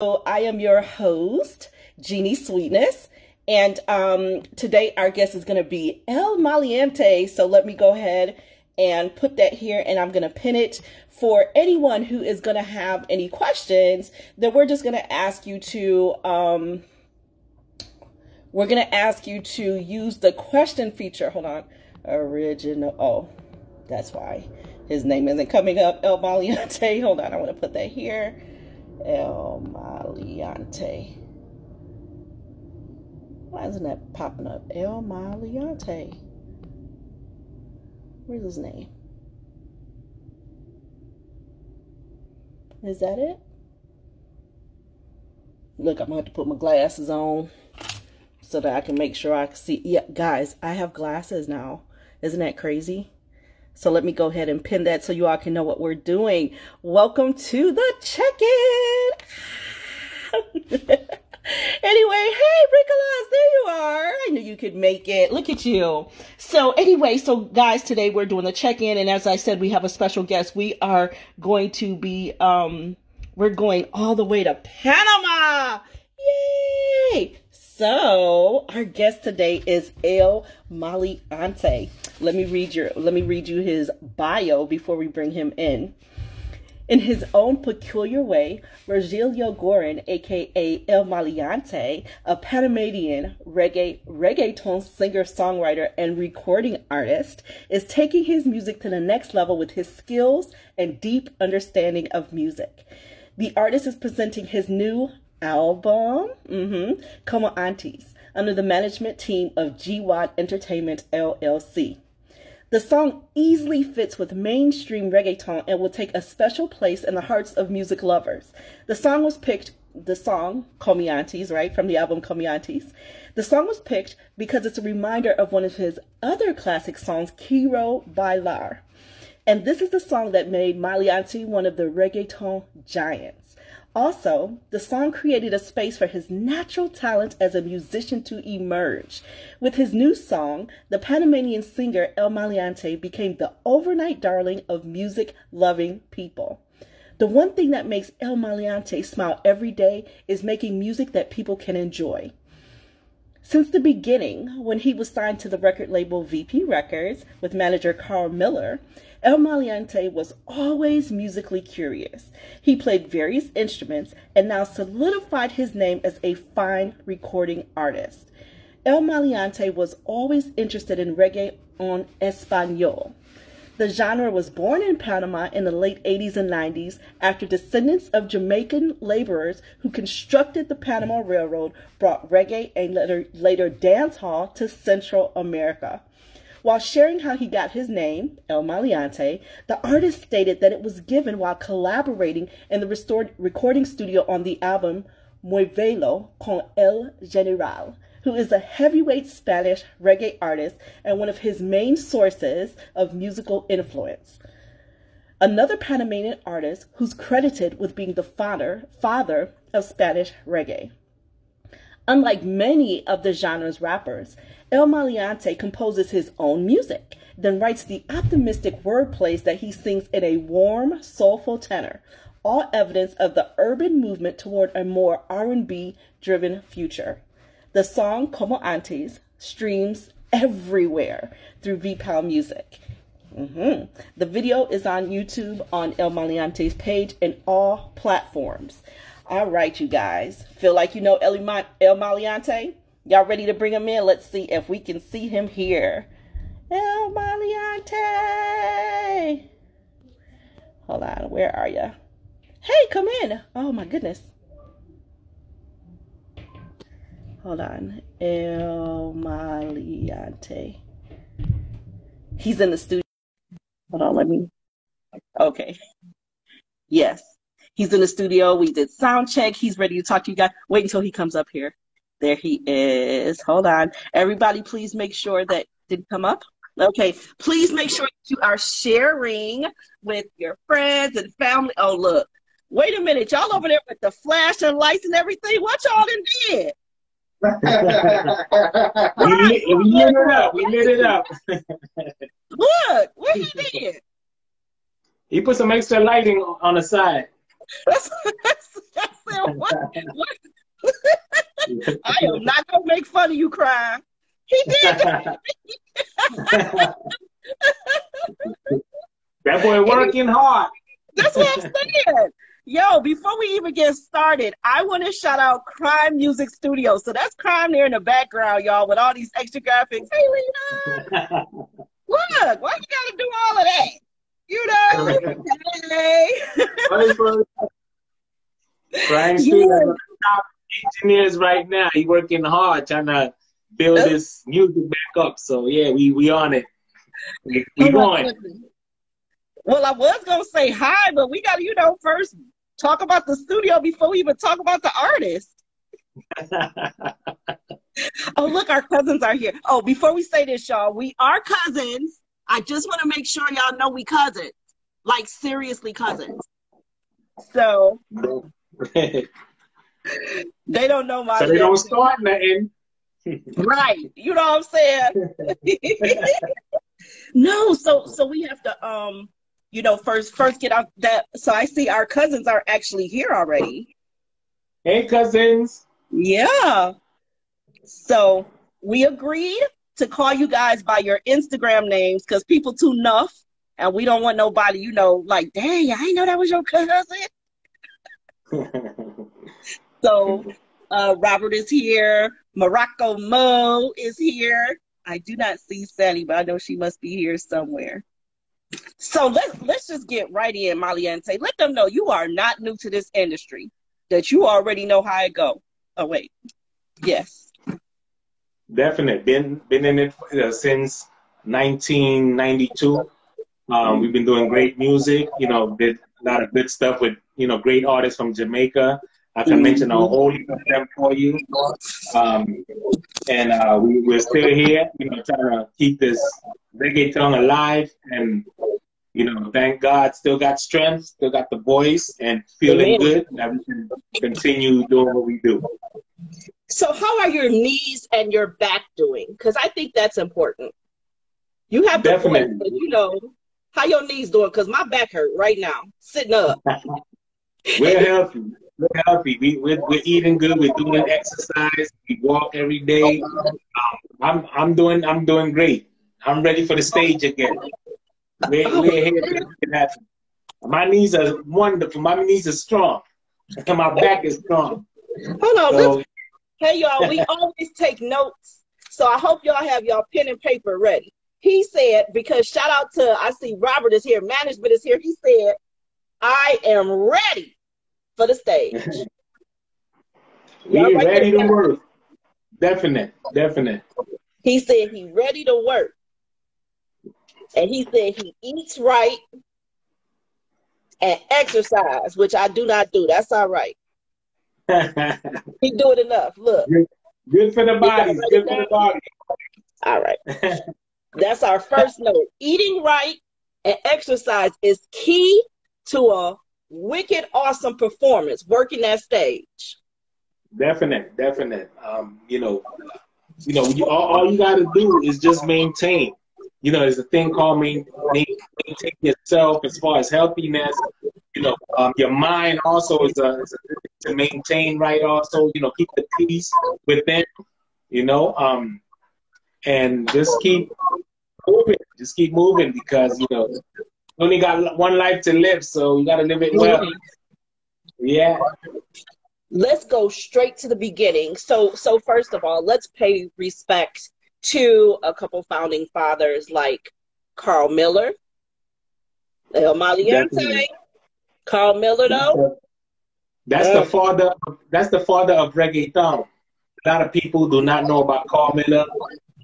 So I am your host, Genie Sweetness, and today our guest is going to be Maleante. So let me go ahead and put that here, and I'm going to pin it for anyone who is going to have any questions. Then we're just going to ask you to use the question feature. Hold on, original. Oh, that's why his name isn't coming up. Maleante. Hold on, I want to put that here. Maleante. Why isn't that popping up? Maleante. Where's his name? Is that it? Look, I'm gonna have to put my glasses on so that I can make sure I can see. Yeah, guys, I have glasses now. Isn't that crazy? So let me go ahead and pin that so you all can know what we're doing. Welcome to the check-in. Anyway, hey, Ricolas, there you are. I knew you could make it. Look at you. So anyway, so guys, today we're doing the check-in. And as I said, we have a special guest. We are going to be, we're going all the way to Panama. Yay! So our guest today is Maleante. Let me read you his bio before we bring him in. In his own peculiar way, Virgilio Gorin, aka Maleante, a Panamanian reggaeton singer-songwriter and recording artist, is taking his music to the next level with his skills and deep understanding of music. The artist is presenting his new album, Como Antes, under the management team of GWAD Entertainment LLC. The song easily fits with mainstream reggaeton and will take a special place in the hearts of music lovers. The song, Como Antes, right, from the album Como Antes. The song was picked because it's a reminder of one of his other classic songs, Quiero Bailar. And this is the song that made Maleante one of the reggaeton giants. Also, the song created a space for his natural talent as a musician to emerge. With his new song, the Panamanian singer Maleante became the overnight darling of music-loving people. The one thing that makes Maleante smile every day is making music that people can enjoy. Since the beginning, when he was signed to the record label VP Records with manager Carl Miller, Maleante was always musically curious. He played various instruments and now solidified his name as a fine recording artist. Maleante was always interested in reggae en español. The genre was born in Panama in the late 80s and 90s after descendants of Jamaican laborers who constructed the Panama Railroad brought reggae and later dancehall to Central America. While sharing how he got his name, Maleante, the artist stated that it was given while collaborating in the restored recording studio on the album Muévelo con el General, who is a heavyweight Spanish reggae artist and one of his main sources of musical influence. Another Panamanian artist who's credited with being the father of Spanish reggae. Unlike many of the genre's rappers, Maleante composes his own music, then writes the optimistic wordplays that he sings in a warm, soulful tenor, all evidence of the urban movement toward a more R&B-driven future. The song Como Antes streams everywhere through VPAL Music. The video is on YouTube on Maleante's page and all platforms. All right, you guys. Feel like you know Maleante? Y'all ready to bring him in? Let's see if we can see him here. Maleante! Hold on, where are you? Hey, come in. Oh my goodness. Hold on. Maleante. He's in the studio. Hold on, let me. Okay. Yes. He's in the studio. We did sound check. He's ready to talk to you guys. Wait until he comes up here. There he is. Hold on. Everybody, please make sure that did come up. Okay. Please make sure that you are sharing with your friends and family. Oh, look. Wait a minute. Y'all over there with the flash and lights and everything. What y'all done did? We lit it up. We lit it up. Look, what he did? He put some extra lighting on the side. I said, what? I am not gonna make fun of you crying. He did. That boy working hard. That's what I'm saying. Yo, before we even get started, I want to shout out Crime Music Studio. So that's Crime there in the background, y'all, with all these extra graphics. Hey, Lena. Look, why you gotta do all of that? You know? Hey. Crime Studio top engineers right now. He working hard trying to build this music back up. So yeah, we on it. We going. Well, I was gonna say hi, but we gotta, first talk about the studio before we even talk about the artist. Oh, look, our cousins are here. Oh, before we say this, y'all, we are cousins. I just want to make sure y'all know we cousins, like seriously cousins. So they don't know my. So they don't start nothing. Right. You know what I'm saying? No, so we have to first get out that. So I see our cousins are actually here already. Hey, cousins. Yeah. So we agreed to call you guys by your Instagram names because people too nuff and we don't want nobody, like, dang, I didn't know that was your cousin. So Robert is here. Morocco Mo is here. I do not see Sally, but I know she must be here somewhere. So let's just get right in, Maleante. Let them know you are not new to this industry, that you already know how it go. Oh, wait. Yes. Definitely. Been in it since 1992. We've been doing great music, did a lot of good stuff with, great artists from Jamaica. I can mention a whole heap of them for you. We're still here, trying to keep this reggaeton alive. And, thank God, still got strength, still got the voice, and feeling good that we can continue doing what we do. So how are your knees and your back doing? Because I think that's important. You have the voice, but how your knees doing? Because my back hurt right now, sitting up. We're healthy. We're healthy. We're eating good. We're doing exercise. We walk every day. I'm doing great. I'm ready for the stage again. We're here to make it happen. My knees are wonderful. My knees are strong, and my back is strong. Hold on. So, hey, y'all, we always take notes, so I hope y'all have y'all pen and paper ready. He said, because shout out to, I see Robert is here, management is here. He said, I am ready for the stage. We're ready to work. Definite. He said he ready to work. And he said he eats right and exercise, which I do not do. That's all right. He do it enough. Look. Good for the body. Good for the body. All right. That's our first note. Eating right and exercise is key to a wicked awesome performance, working that stage. Definite. All you got to do is just maintain. There's a thing called maintain yourself as far as healthiness. Your mind also is a to maintain right. Also, keep the peace within. And just keep moving. Just keep moving because you only got one life to live, so you got to live it well. Yeah. Let's go straight to the beginning. So first of all, let's pay respect to a couple founding fathers like Carl Miller, El Maleante. Carl Miller, though. That's the father. That's the father of reggaeton. A lot of people do not know about Carl Miller.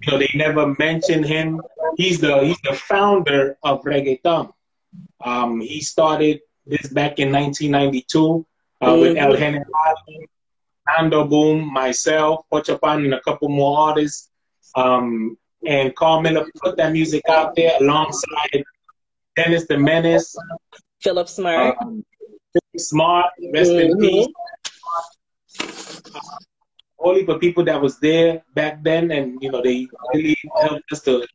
They never mention him. He's the founder of reggaeton. He started this back in 1992 with El General, Nando Boom, myself, Pochapan, and a couple more artists. And Carl Miller put that music out there alongside Dennis the Menace, Philip Smart, rest in peace. Only for people that was there back then, and they really helped us to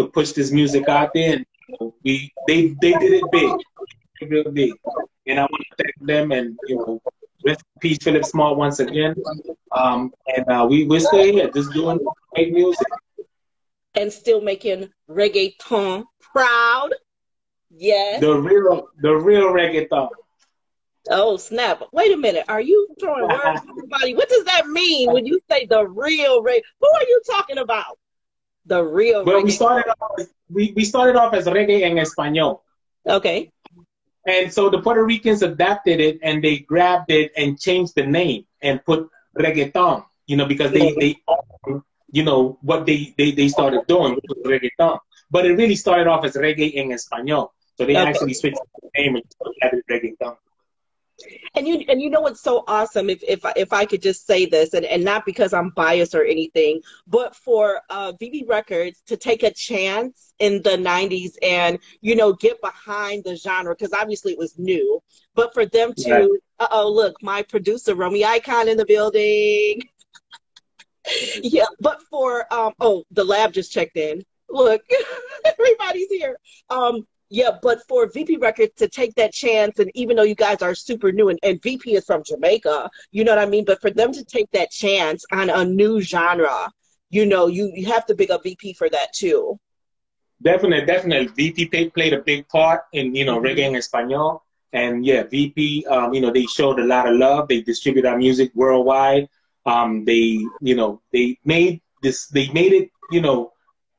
push this music out there, and they did it big, real big. And I want to thank them, and Rest in peace, Philip Small, once again. We're still here, just doing great music. And still making reggaeton proud. Yes. The real reggaeton. Oh, snap. Wait a minute. Are you throwing words at everybody? What does that mean when you say the real reggae? Who are you talking about? The real Well, reggae. we started off as reggae en español. Okay. And so the Puerto Ricans adapted it and they grabbed it and changed the name and put reggaeton, because they what they started doing, which was reggaeton. But it really started off as reggae en español. So they actually switched the name and added reggaeton. And you know what's so awesome, if I could just say this, and not because I'm biased or anything, but for VB Records to take a chance in the 90s and get behind the genre, because obviously it was new, but for them to look, my producer Romy Icon in the building. Yeah, but for the lab just checked in. Look, everybody's here. Yeah, but for VP Records to take that chance, and even though you guys are super new, and VP is from Jamaica, you know what I mean? But for them to take that chance on a new genre, you have to big up VP for that too. Definitely. VP played a big part in, reggae en español. And yeah, VP, they showed a lot of love. They distribute our music worldwide. They made it,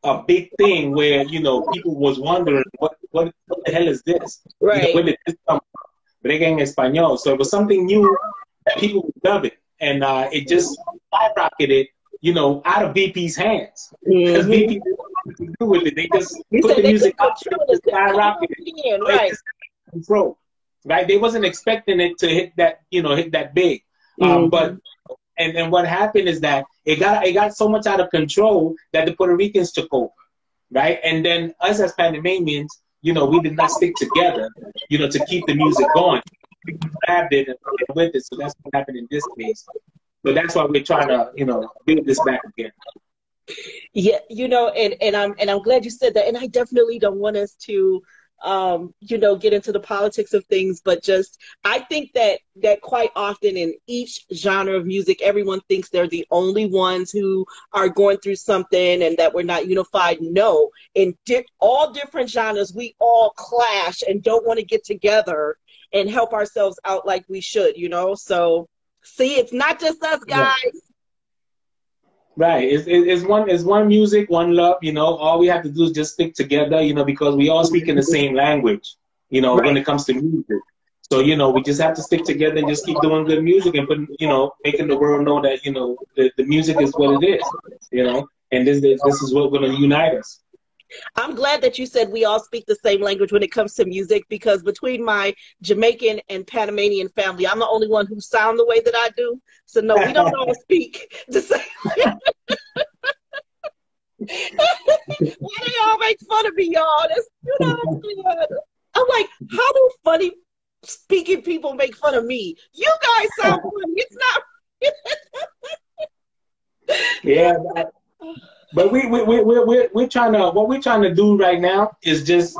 a big thing where, people was wondering what the hell is this? Right. Where did this come from? Reggae en español. So it was something new that people would love it. And it just skyrocketed, out of VP's hands. Because VP didn't know what to do with it. They just put the music out there and skyrocketed. Right. Control. Right? They wasn't expecting it to hit that big. But and what happened is that it got so much out of control that the Puerto Ricans took over, right? And then us as Panamanians, we did not stick together, to keep the music going. We grabbed it and went with it. So that's what happened in this case. So that's why we're trying to, build this back again. Yeah, and I'm glad you said that. And I definitely don't want us to get into the politics of things, but just I think that quite often in each genre of music, everyone thinks they're the only ones who are going through something and that we're not unified. No, in all different genres, we all clash and don't want to get together and help ourselves out like we should, So see, it's not just us guys. Yeah. Right. It's one music, one love, all we have to do is just stick together, because we all speak in the same language, right, when it comes to music. So, we just have to stick together and just keep doing good music and making the world know that, the music is what it is, and this is what's going to unite us. I'm glad that you said we all speak the same language when it comes to music, because between my Jamaican and Panamanian family, I'm the only one who sound the way that I do. So no, we don't all speak the same. Why do y'all make fun of me, y'all? I'm like, how do funny speaking people make fun of me? You guys sound funny. It's not. Yeah. But we're trying to, what we're trying to do right now is just,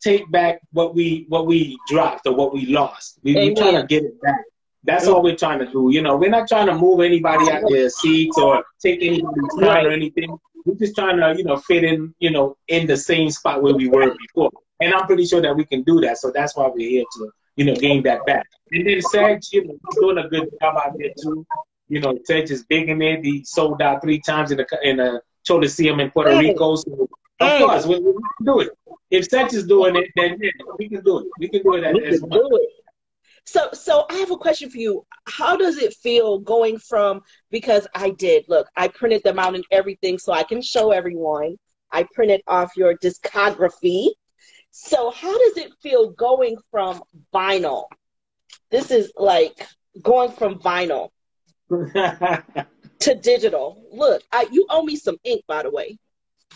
take back what we dropped or what we lost. We're trying to get it back. That's all we're trying to do. We're not trying to move anybody out their seats or take anybody's time or anything. We're just trying to, fit in, in the same spot where we were before. And I'm pretty sure that we can do that. So that's why we're here to, gain that back. And then Sedge, he's doing a good job out there too. Sedge is big in it. He sold out 3 times in a Coliseum in Puerto Rico. So of course, we can do it. If Sedge is doing it, then we can do it. We can do it as well. So I have a question for you. How does it feel going from, because I printed them out and everything so I can show everyone. I printed off your discography. So how does it feel going from vinyl? This is like going from vinyl to digital. Look, you owe me some ink, by the way.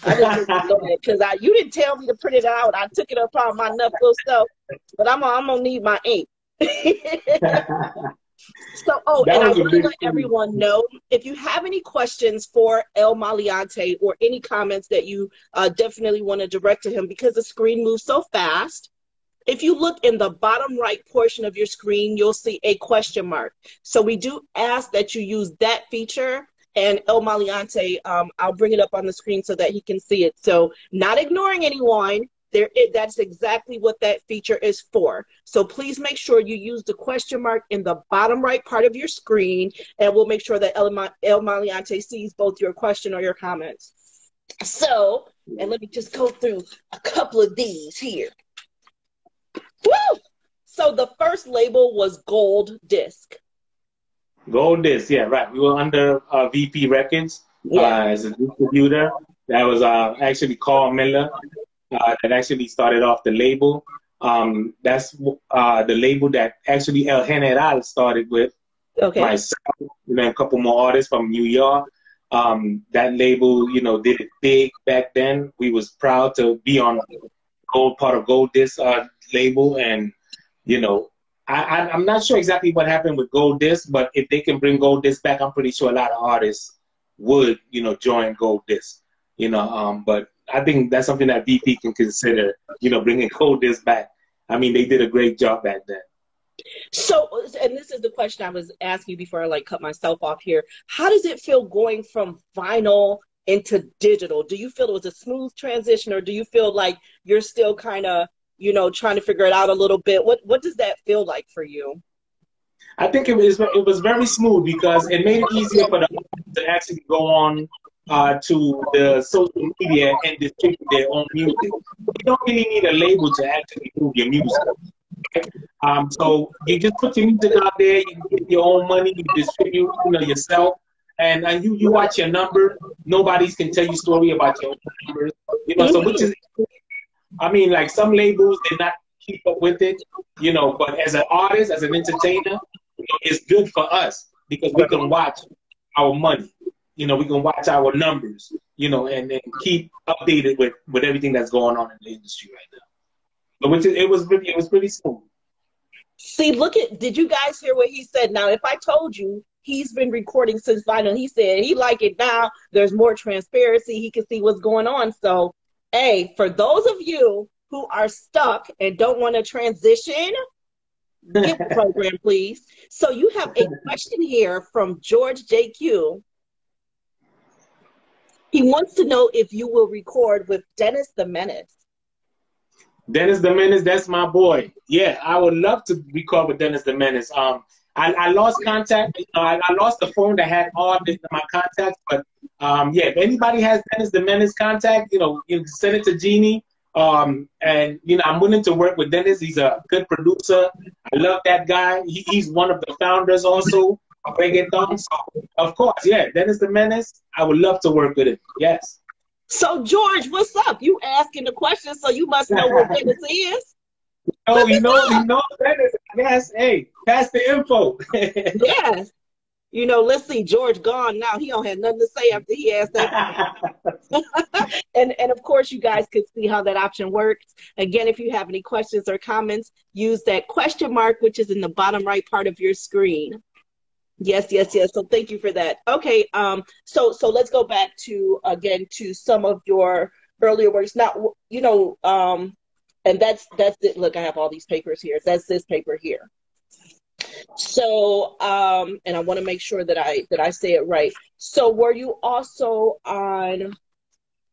I just because you didn't tell me to print it out. I took it upon my knuckle stuff, but I'm gonna need my ink. So, and I want to let everyone know, if you have any questions for El Maleante or any comments that you definitely want to direct to him, because the screen moves so fast. If you look in the bottom right portion of your screen, you'll see a question mark. So we do ask that you use that feature. And El Maleante, I'll bring it up on the screen so that he can see it. So not ignoring anyone, that's exactly what that feature is for. So please make sure you use the question mark in the bottom right part of your screen, and we'll make sure that El Maleante sees both your question or your comments. So, and let me just go through a couple of these here. Woo! So the first label was Gold Disc. Gold Disc, yeah, right. We were under VP Records as a distributor. That was actually Carl Miller that actually started off the label. That's the label that actually El General started with. Okay. Myself, and then a couple more artists from New York. That label, you know, did it big back then. We was proud to be on part of Gold Disc label, and you know, I'm not sure exactly what happened with Gold Disc, but if they can bring Gold Disc back, I'm pretty sure a lot of artists would, you know, join Gold Disc. You know, but I think that's something that VP can consider, you know, bringing Gold Disc back. I mean, they did a great job back then. So, and this is the question I was asking before I cut myself off here. How does it feel going from vinyl into digital? Do you feel it was a smooth transition, or do you feel like you're still kind of, you know, trying to figure it out a little bit? What does that feel like for you? I think it was very smooth because it made it easier for the artists to actually go on to the social media and distribute their own music. You don't really need a label to actually move your music. So you just put your music out there, you get your own money, you distribute, you know, yourself, and you watch your number. Nobody can tell you story about your own numbers, you know. So which is, I mean, like some labels did not keep up with it, you know. But as an artist, as an entertainer, you know, it's good for us because we can watch our money, you know, we can watch our numbers, you know, and keep updated with everything that's going on in the industry right now. But it was pretty smooth. See, did you guys hear what he said? Now, if I told you he's been recording since vinyl, he said he like it now. There's more transparency. He can see what's going on. So, hey, for those of you who are stuck and don't want to transition, get the program, please. So you have a question here from George JQ. He wants to know if you will record with Dennis the Menace. Dennis the Menace, that's my boy. Yeah, I would love to record with Dennis the Menace. I lost contact. You know, I lost the phone that had all my contacts. But yeah, if anybody has Dennis the Menace contact, you know, you can send it to Genie. And you know, I'm willing to work with Dennis. He's a good producer. I love that guy. He's one of the founders also of reggaeton. So of course, yeah, Dennis the Menace. I would love to work with him. Yes. So George, what's up? You asking the question, so you must know what Dennis is. Oh, you know Dennis. Yes. Hey, pass the info. Yes. You know, let's see, George gone now. He don't have nothing to say after he asked that. and of course, you guys could see how that option works. Again, if you have any questions or comments, use that question mark, which is in the bottom right part of your screen. Yes. So thank you for that. Okay. So let's go back to some of your earlier works. Now, you know, and that's it. Look, I have all these papers here. That's this paper here. So, and I want to make sure that I say it right. So were you also on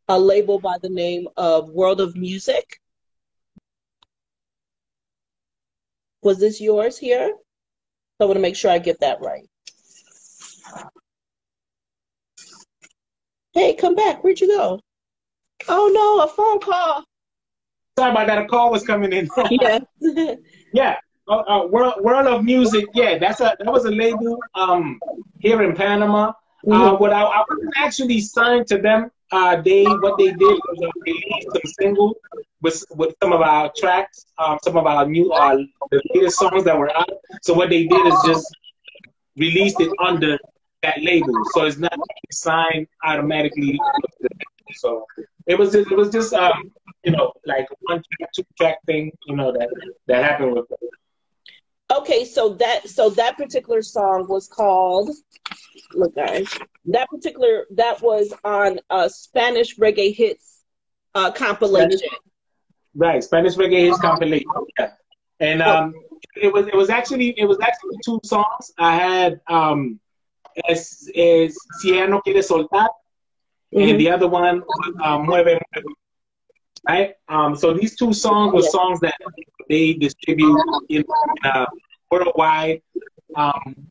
a label by the name of World of Music? Was this yours here? So I want to make sure I get that right. Hey, come back. Where'd you go? Oh no, a phone call. Sorry about that. A call was coming in. Yeah. Yeah. World of Music. Yeah, that was a label here in Panama. I wasn't actually signed to them. What they did was they released some singles with some of our tracks, some of our new the latest songs that were out. So what they did is just released it under that label, so it's not signed automatically. So it was just you know, like one track, two track thing, you know, that happened with it. Okay, so that particular song was called, look guys, that was on a Spanish Reggae Hits compilation. Right, Spanish Reggae his compilation. Yeah. And Oh, it was actually two songs. I had es Si ella no quiere soltar, and mm-hmm. the other one was Mueve Mueve. Right. So these two songs were Yeah. songs that they distribute worldwide.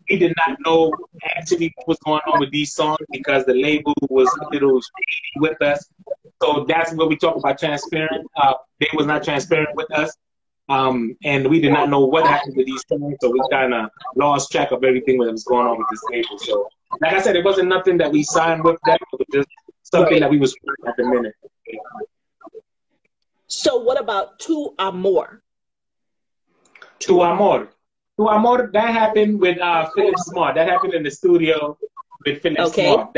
We did not know actually what was going on with these songs because the label was a little shady with us. So that's what we talk about transparent. They was not transparent with us. And we did not know what happened to these songs, so we kind of lost track of everything that was going on with this label. So, like I said, it wasn't nothing that we signed with them. It was just something Right. that we was at the minute. So what about Tu Amor? Tu Amor. Tu Amor, that happened with Philip Smart. That happened in the studio with Philip Okay. Smart.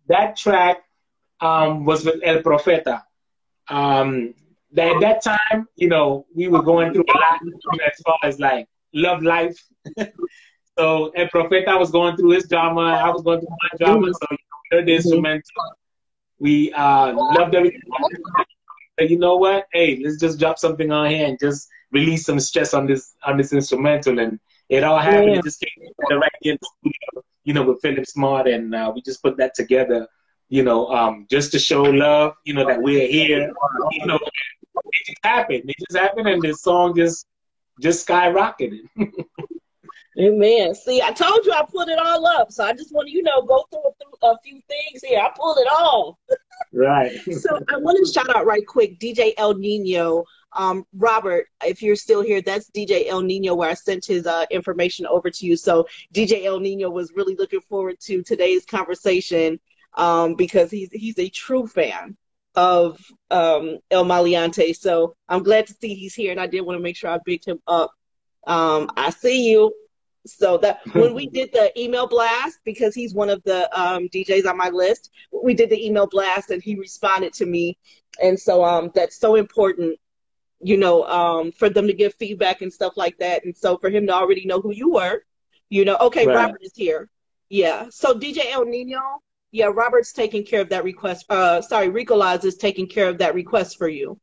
That track was with El Profeta. At that time, we were going through a lot as far as like love life. So El Profeta was going through his drama. I was going through my drama. So we heard the instrumental. We loved everything. But you know what? Hey, let's just drop something on here and just release some stress on this instrumental. And it all happened. Yeah. It just came together right in the studio, with Philip Smart, and we just put that together. Just to show love. That we're here. It just happened. It just happened, and this song just skyrocketed. Amen. See, I told you I put it all up, so I just want to, go through a few things here. I pulled it all. Right. So I want to shout out right quick, DJ El Nino. Robert, if you're still here, that's DJ El Nino, where I sent his information over to you. So DJ El Nino was really looking forward to today's conversation because he's a true fan of El Maleante. So I'm glad to see he's here, and I did want to make sure I bigged him up. I see you. So that when we did the email blast, because he's one of the DJs on my list, we did the email blast and he responded to me. And so that's so important, for them to give feedback and stuff like that. And so for him to already know who you were, okay, Right. Robert is here. Yeah. So DJ El Nino, yeah, Robert's taking care of that request. Ricolaz is taking care of that request for you.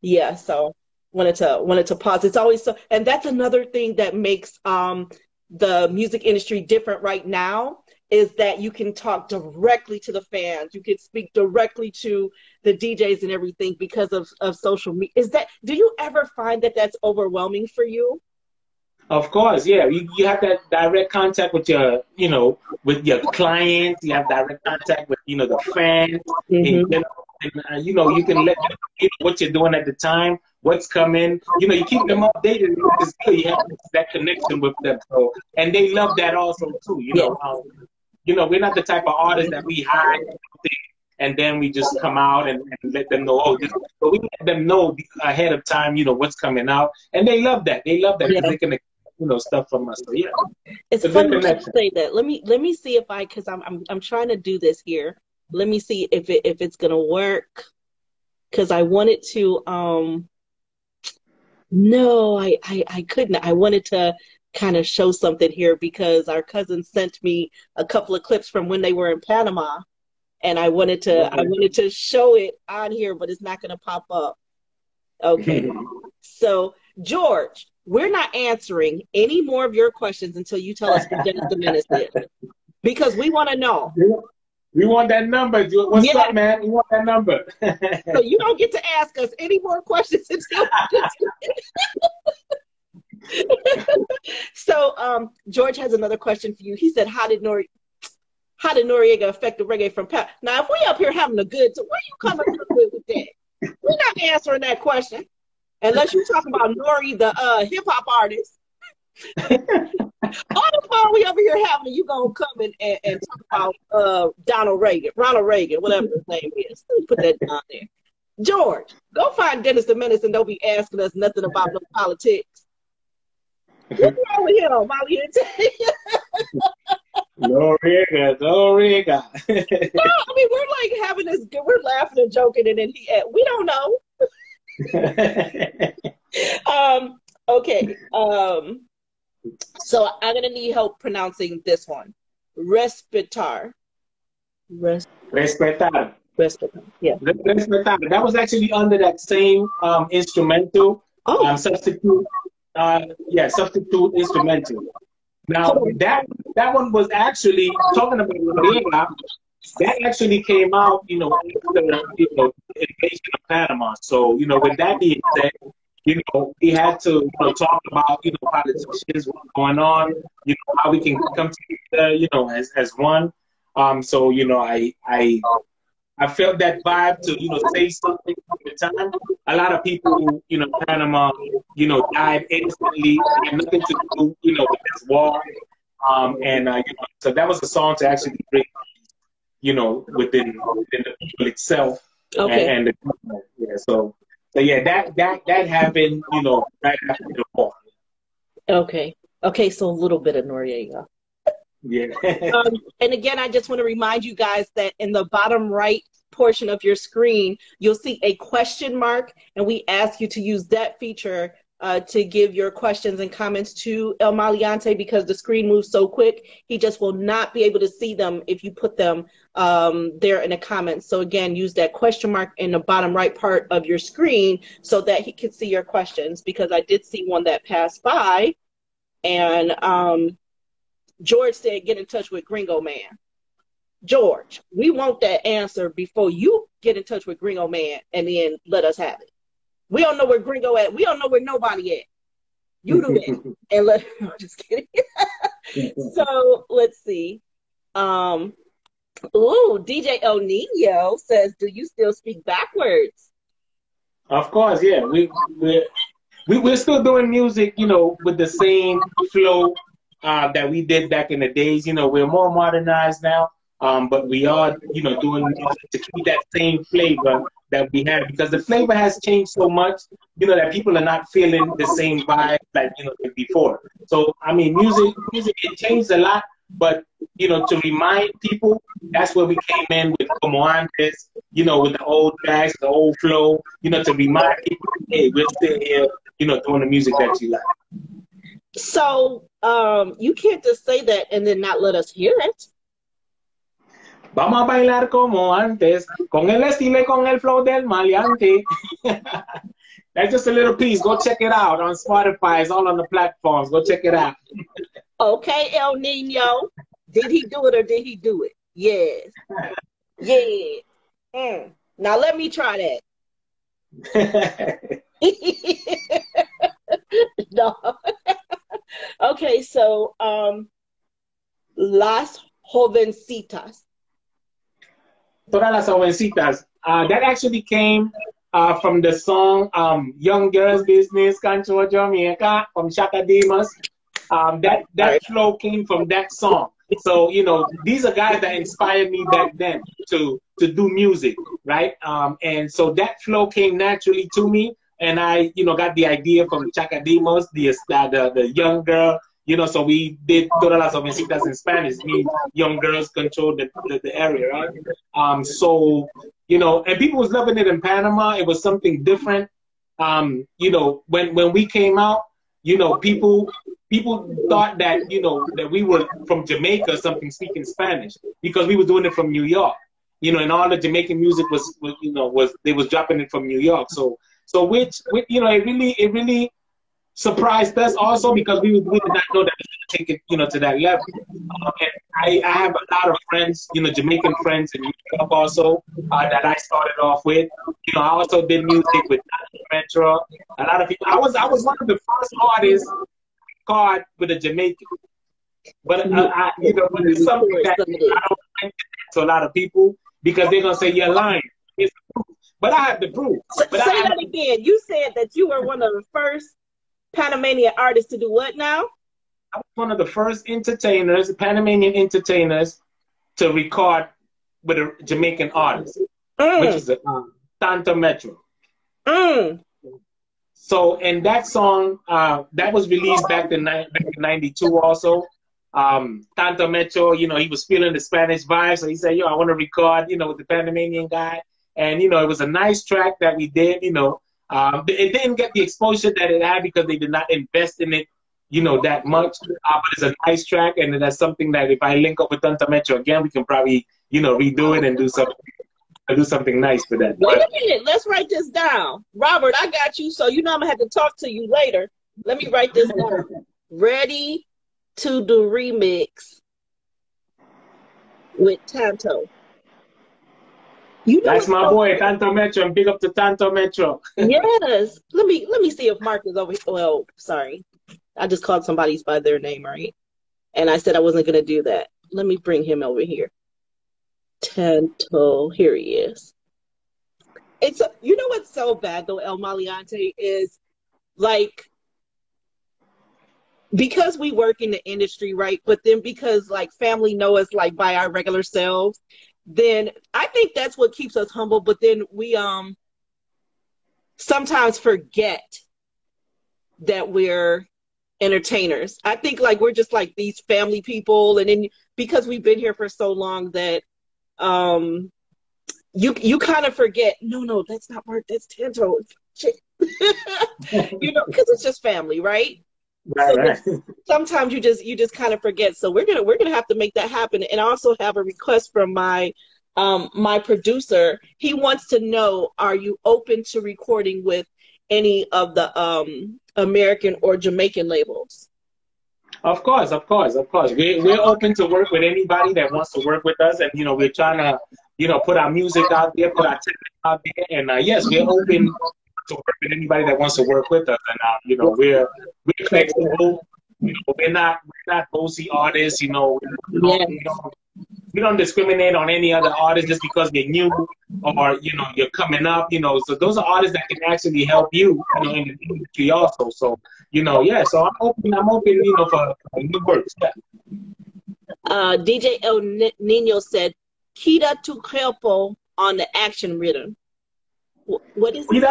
Yeah. So wanted to pause. It's always so, and that's another thing that makes the music industry different right now, is that you can talk directly to the fans. You can speak directly to the DJs and everything because of social media. Do you ever find that that's overwhelming for you? Of course, yeah. You have that direct contact with your, with your clients. You have direct contact with, the fans. Mm-hmm. And you can let them know what you're doing at the time, what's coming. You keep them updated. It's good. You have that connection with them. So, and they love that also too. We're not the type of artists that we hide and then we just come out and let them know. So we let them know ahead of time. What's coming out, and they love that. They love that because they can, stuff from us. So yeah, it's funny that you say that. Let me see if because I'm trying to do this here. Let me see if it's gonna work, because I wanted to no, I couldn't. I wanted to kind of show something here because our cousin sent me a couple of clips from when they were in Panama, and I wanted to show it on here, but it's not gonna pop up. Okay. So George, we're not answering any more of your questions until you tell us who Dennis the Menace is, because we want to know. We want that number. What's up, man? We want that number. So you don't get to ask us any more questions until So George has another question for you. He said, how did Noriega affect the reggae from Pat? Now, if we up here having a good time, where you coming with that? We're not answering that question unless you're talking about Nori, the hip-hop artist. All the fun we over here having, you gonna come and talk about Ronald Reagan, whatever his name is. Let me put that down there. George, go find Dennis the Menace and don't be asking us nothing about no politics. What's wrong with him, Maleante? Noriega. No, I mean, we're like having this, we're laughing and joking, and then we don't know. Okay. So I'm gonna need help pronouncing this one. Respetar. Respetar. Respetable. Yeah. Respetable. That was actually under that same instrumental substitute. Substitute instrumental. Now that one was actually talking about Noriega. That actually came out, after invasion of Panama. So with that being said, we had to talk about politicians, what's going on, how we can come together, as one. So I felt that vibe to say something at the time. A lot of people, Panama, died instantly, had nothing to do, with this war. So that was a song to actually bring, within the people itself. Okay. And so that happened, right after the war. Okay. Okay, so a little bit of Noriega. Yeah. And again, I just want to remind you guys that in the bottom right portion of your screen, you'll see a question mark, and we ask you to use that feature to give your questions and comments to El Maleante, because the screen moves so quick, he just will not be able to see them if you put them there in the comments. So again, use that question mark in the bottom right part of your screen so that he can see your questions, because I did see one that passed by, and George said, get in touch with Gringo Man. George, we want that answer before you get in touch with Gringo Man, and then let us have it. We don't know where Gringo at. We don't know where nobody at. You do that. And I'm just kidding. So let's see. DJ El Nino says, do you still speak backwards? Of course, yeah. We're still doing music, with the same flow that we did back in the days. We're more modernized now, but we are, doing music to keep that same flavor that we had, because the flavor has changed so much, that people are not feeling the same vibe like, before. So, I mean, music, it changed a lot, but, to remind people, that's where we came in with Como Antes, with the old tracks, the old flow, to remind people, hey, we're still here, doing the music that you like. So, you can't just say that and then not let us hear it. Vamos a bailar como antes, con el estilo y con el flow del Maleante. That's just a little piece. Go check it out on Spotify. It's all on the platforms. Go check it out. Okay, El Nino. Did he do it or did he do it? Yes. Yeah. Now let me try that. No. Okay, so Las Jovencitas. Todas las jovencitas. That actually came from the song Young Girls Business, Cancho Jamaica, from Shaka Demus. That flow came from that song. So, these are guys that inspired me back then to do music, right? And so that flow came naturally to me, and I, got the idea from Shaka Demus, the young girl. So we did Todas las Jovencitas in Spanish, means young girls control the area, right? So, and people was loving it in Panama. It was something different. When we came out, people thought that, that we were from Jamaica or something speaking Spanish, because we were doing it from New York, and all the Jamaican music they was dropping it from New York. So which it really surprised us also, because we did not know that we could take it, to that level. And I have a lot of friends, Jamaican friends in New York also, that I started off with. I also did music with Metro. A lot of people. I was one of the first artists card with a Jamaican. But but it's something that I don't think to a lot of people, because they're gonna say you're lying. It's the proof. But I have the proof. Say that again. You said that you were one of the first Panamanian artists to do what now? I was one of the first Panamanian entertainers, to record with a Jamaican artist, which is Tanto Metro. So, and that song, that was released back in 92 also. Tanto Metro, he was feeling the Spanish vibe, so he said, I want to record, with the Panamanian guy. And, it was a nice track that we did, It didn't get the exposure that it had because they did not invest in it, that much. But it's a nice track, and that's something that if I link up with Tanto Metro again, we can probably, redo it and do something to do something nice for that. Wait a minute. Let's write this down. Robert, I got you. So you know I'm going to have to talk to you later. Let me write this down. Ready to do remix with Tanto. You know that's my boy, Tanto Metro. Big up to Tanto Metro. Yes. Let me see if Mark is over here. Well, sorry. I just called somebody by their name, right? And I said I wasn't going to do that. Let me bring him over here. Tanto. Here he is. You know what's so bad, though, El Maleante, is like, because we work in the industry, right? But then because like family know us like by our regular selves, then I think that's what keeps us humble. But then we sometimes forget that we're entertainers. I think like we're just like these family people, and then because we've been here for so long that you kind of forget. No, that's not Mark. That's Tanto. You know, because it's just family, right? Right. Sometimes you just kind of forget. So we're gonna have to make that happen. And I also have a request from my producer. He wants to know: are you open to recording with any of the American or Jamaican labels? Of course. We're open to work with anybody that wants to work with us, and you know we're trying to put our music out there, put our talent out there, and yes, we're open to work with anybody that wants to work with us, and we're flexible. We're not bossy artists. We don't discriminate on any other artists just because they're new or you're coming up. So those are artists that can actually help you, in the industry also. So yeah. So I'm open. For new works. Yeah. DJ El Nino said, "Kita tu cuerpo" on the action rhythm. What is it?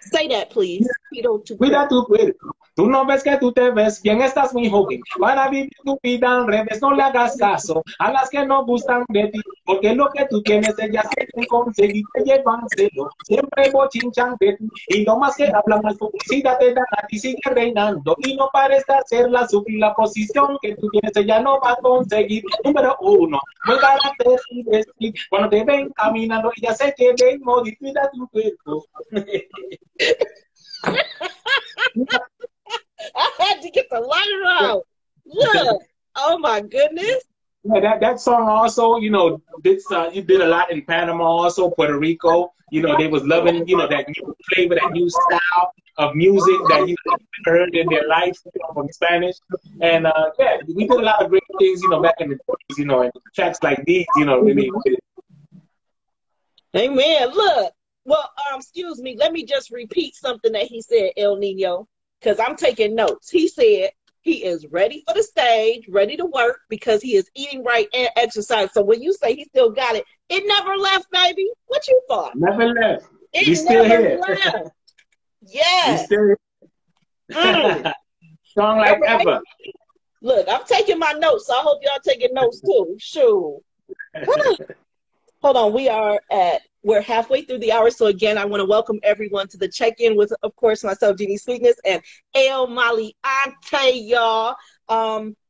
Say that, please. Cuida tu cuerpo. Tú no ves que tú te ves bien, estás muy joven. Para vivir tu vida al revés, no le hagas caso a las que no gustan de ti, porque lo que tú tienes ellas quieren conseguir, te llevan celo. Siempre bochinchan de ti, y no más que hablan más publicidad te dan a ti, sigue reinando, y no parezca ser la posición que tú tienes, ella no va a conseguir. Número uno, muy carácter y vestir. Cuando te ven caminando, ella se quiere morir, cuida tu cuerpo. I had to get the lighter out. Look, oh my goodness. Yeah, that song also, you did a lot in Panama, also Puerto Rico. They was loving, that new flavor, that new style of music that you heard in their life from Spanish. And yeah, we did a lot of great things, back in the 40s, and tracks like these, really. Amen. Look, well, excuse me, let me just repeat something that he said, El Nino, because I'm taking notes. He said he is ready for the stage, ready to work, because he is eating right and exercise. So when you say he still got it, it never left, baby. What you thought? Never left. He's still here. Left. Yes. He's still here. Strong like ever. Look, I'm taking my notes, so I hope y'all taking notes too. Sure. Hold on, we're halfway through the hour. So again, I want to welcome everyone to the check-in with, of course, myself, Genie Sweetness, and El Maleante, y'all.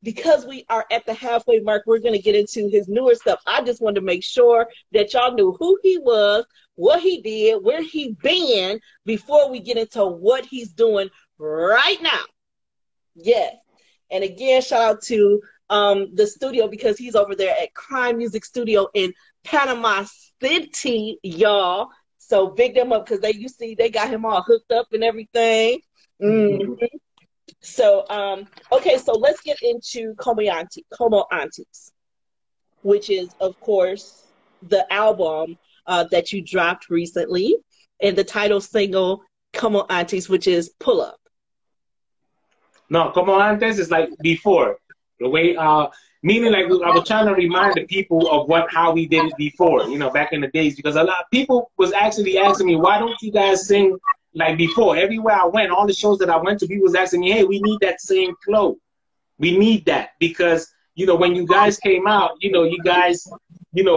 Because we are at the halfway mark, we're going to get into his newer stuff. I just wanted to make sure that y'all knew who he was, what he did, where he been, before we get into what he's doing right now. Yes. And again, shout out to the studio, because he's over there at Crime Music Studio in Panama City, y'all. So big them up, because they got him all hooked up and everything. Mm-hmm. So okay, so let's get into Como Antes, which is, of course, the album that you dropped recently, and the title single Como Antes, which is Pull Up. No, Como Antes is like before. The way, meaning like I was trying to remind the people of how we did it before, back in the days, because a lot of people was actually asking me, why don't you guys sing like before? Everywhere I went, all the shows that I went to, people was asking me, hey, we need that same flow. We need that, because, when you guys came out, you guys, made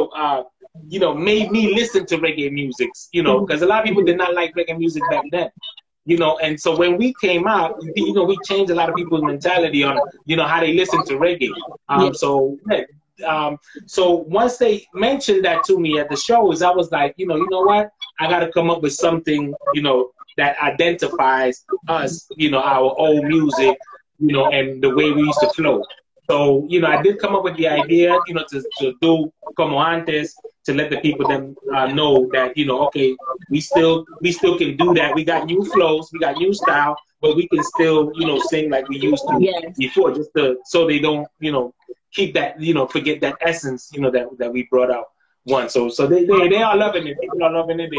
me listen to reggae music, because a lot of people did not like reggae music back then. And so when we came out, we changed a lot of people's mentality on, how they listen to reggae. So yeah, So once they mentioned that to me at the shows, I was like, you know what? I got to come up with something, that identifies us, our old music, and the way we used to flow. So, I did come up with the idea, to do Como Antes, to let the people then know that, okay, we still can do that. We got new flows, we got new style, but we can still, sing like we used to before, just so they don't, keep that, forget that essence, that we brought out once. So they are loving it. People are loving it.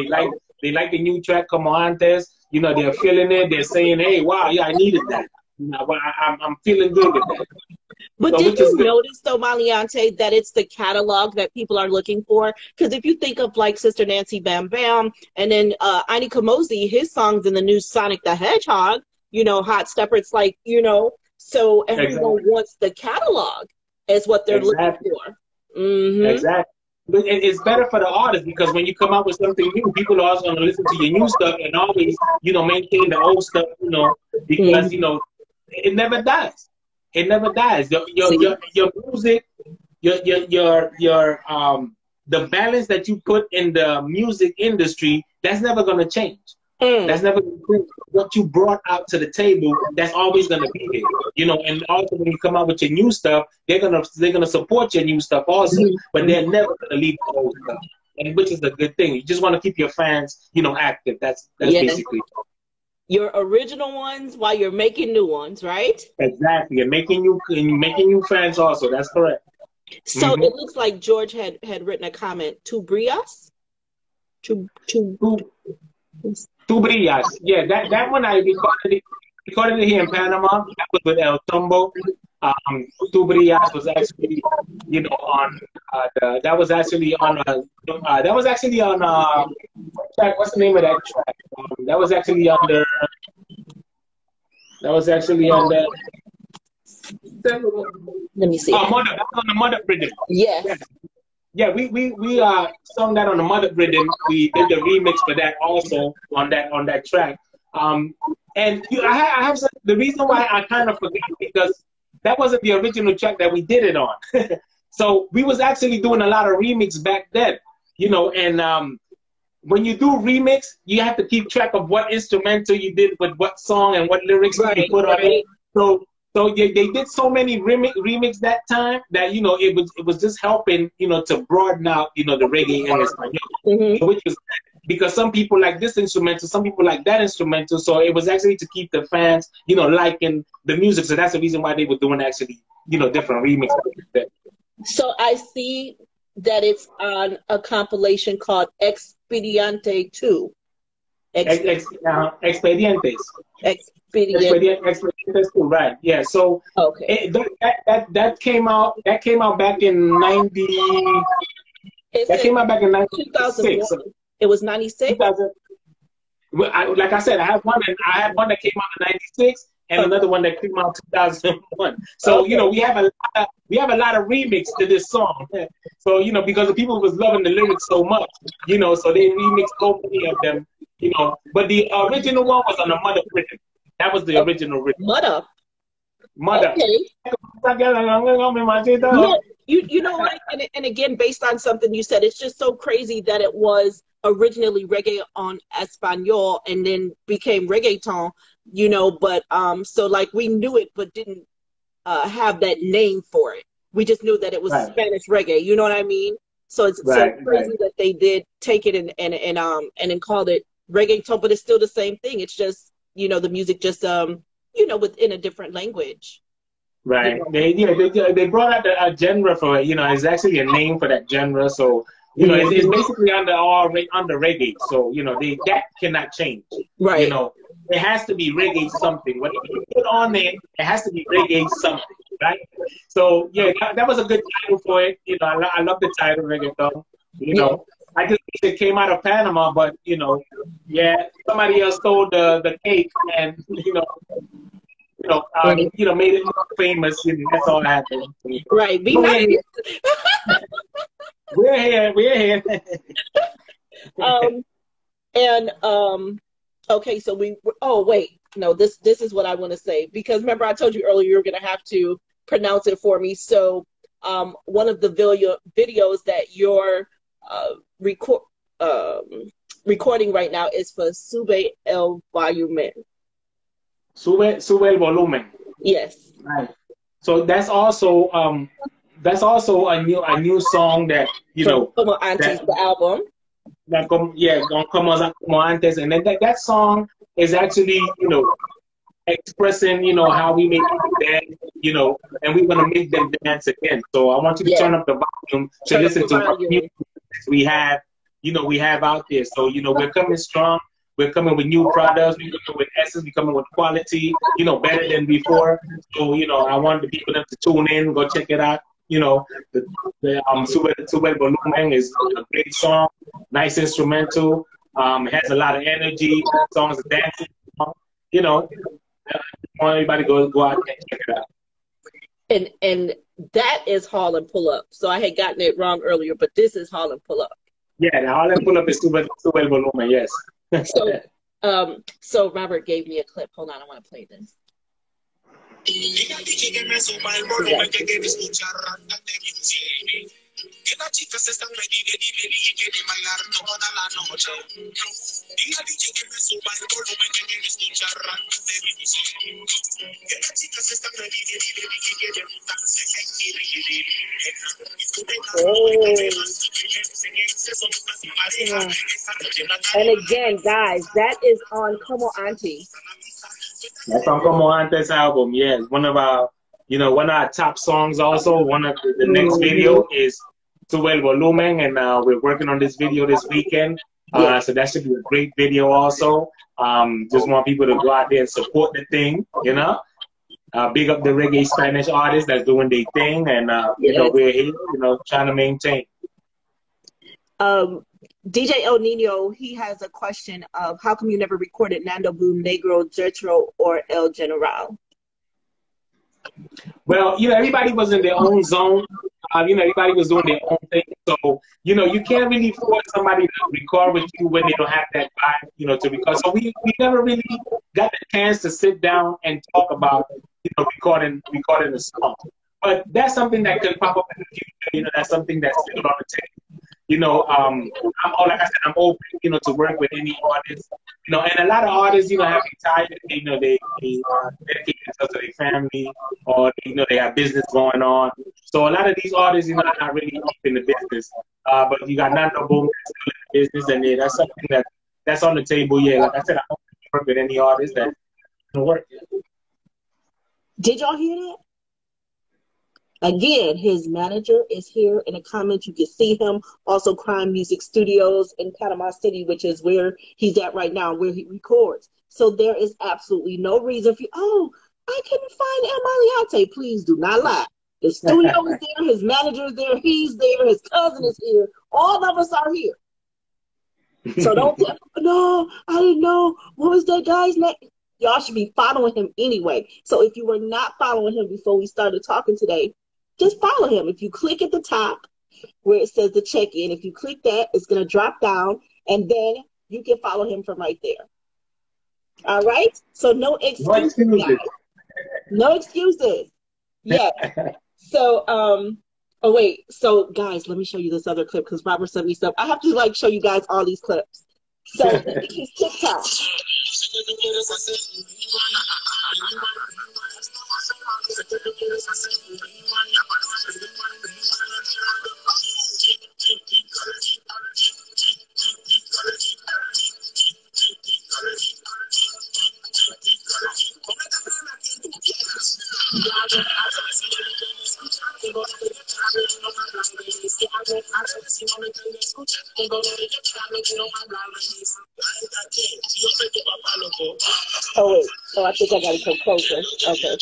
They like the new track, Como Antes. They're feeling it. They're saying, hey, wow, yeah, I needed that. I'm feeling good with that. But so, did you notice, though, Maleante, that it's the catalog that people are looking for? Because if you think of, like, Sister Nancy Bam Bam, and then Ani Kamosi, his songs in the new Sonic the Hedgehog, Hot Stepper, it's like, so everyone wants the catalog is what they're looking for. Mm-hmm. Exactly. But it's better for the artist, because when you come out with something new, people are also going to listen to your new stuff and always, maintain the old stuff, because, it never dies. It never dies. Your music, the balance that you put in the music industry, that's never going to change. That's never going to change. What you brought out to the table, that's always going to be there. And also when you come out with your new stuff, they're gonna support your new stuff also, but they're never going to leave the old stuff, and which is a good thing. You just want to keep your fans, active. That's basically your original ones while you're making new ones, right? Exactly, and making new fans also. That's correct. So it looks like George had written a comment. Tu brillas? Tu brillas. Yeah, that one I recorded it here in Panama. That was with El Tumbo. Tu brillas was actually, on that was actually on track. What's the name of that track? That was actually under. Let me see. That was on the Mother rhythm. Yes. Yeah, we sung that on the Mother rhythm. We did the remix for that also on that track. And I have the reason why I kind of forgot, because that wasn't the original track that we did it on. So we was actually doing a lot of remix back then, and when you do remix, you have to keep track of what instrumental you did with what song and what lyrics you put on it. So they did so many remix that time that, it was just helping, to broaden out, the reggae and Espanol, which was because some people like this instrumental, some people like that instrumental. So it was actually to keep the fans, liking the music. So that's the reason why they were doing actually, different remixes. So I see that it's on a compilation called Expediente 2. Expedientes. Expedientes 2, right? Yeah. So okay, that came out back in 90. That came out back in 96. It was 96. Like I said, I had one that came out in 96, and another one that came out in 2001. So we have a lot of remix to this song. So because the people was loving the lyrics so much, so they remixed so many of them. But the original one was on the Mother rhythm. That was the original rhythm. Mother. Okay. Yeah, you know what? And again, based on something you said, it's just so crazy that it was originally reggae on Espanol and then became reggaeton, but so like we knew it but didn't have that name for it. We just knew that it was Spanish reggae, you know what I mean? So it's so crazy that they did take it and then called it reggaeton, but it's still the same thing. It's just, the music just within a different language. Right. They brought out a genre for it. It's actually a name for that genre. So it's basically under reggae. So that cannot change. Right. It has to be reggae something. Whatever you put on there, it has to be reggae something. Right. So that was a good title for it. I love the title reggaeton. I just wish it came out of Panama, but somebody else stole the cake and made it more famous. That's all happened. Right. Be nice. We're here. Okay, so this is what I want to say, because remember I told you earlier you were going to have to pronounce it for me. So one of the videos that you're recording right now is for Sube el Volumen. Sube el Volumen. Yes. Right. So that's also a new song that Como Antes, the album. That on Como Antes, and then that song is actually expressing how we make people dance, and we want to make them dance again. So I want you to turn up the volume to listen to what music we have out there. So we're coming strong. We're coming with new products. We're coming with essence. We're coming with quality. Better than before. So I want the people to tune in, go check it out. The Sube el Volumen is a great song, nice instrumental. It has a lot of energy. The song's a dancing song. I want everybody to go out and check it out. And that is Haul and Pull Up. So I had gotten it wrong earlier, but this is Haul and Pull Up. Yeah, the Haul and Pull Up is Sube el Volumen, yes. So Robert gave me a clip. Hold on, I want to play this. Que las chicas están ready y quieren bailar toda la noche. Dile al DJ que me suba el volumen que quiere escuchar antes de music. Que las chicas están ready y quieren danzar. And again, guys, that is on Como Antes. That's on Como Antes album. Yes, one of our top songs. Also, one of the next video is Sube el Volumen, and we're working on this video this weekend. So that should be a great video. Also, just want people to go out there and support the thing. Big up the reggae Spanish artists that's doing their thing, and we're here, trying to maintain. DJ El Nino, he has a question of how come you never recorded Nando Boom, Negro, Jetro, or El General? Well, everybody was in their own zone. Everybody was doing their own thing. So, you can't really force somebody to record with you when they don't have that vibe, to record. So we never really got the chance to sit down and talk about, recording a song. But that's something that can pop up in the future. That's something that's still on the table. Like I said, I'm open, to work with any artist. And a lot of artists, have retired. They dedicate themselves to their family, or they have business going on. So a lot of these artists, are not really up in the business. But you got Nando Boom that's still in the business, and that's something that's on the table. Yeah, like I said, I'm open to work with any artist that can work. Did y'all hear that? Again, his manager is here in the comments. You can see him. Also, Crime Music Studios in Panama City, which is where he's at right now, where he records. So there is absolutely no reason for you. Oh, I couldn't find El Maleante. Please do not lie. The studio is there. His manager is there. He's there. His cousin is here. All of us are here. So don't tell me, no, I didn't know. What was that guy's name? Y'all should be following him anyway. So if you were not following him before we started talking today, just follow him. If you click at the top where it says the check-in, if you click that, it's going to drop down, and then you can follow him from right there. All right? So no excuses. No excuses. Yeah. So, oh, wait. So, guys, let me show you this other clip because Robert sent me stuff. I have to, show you guys all these clips. So, it's TikTok. Oh, wait. Oh, I think I got to come closer. Okay.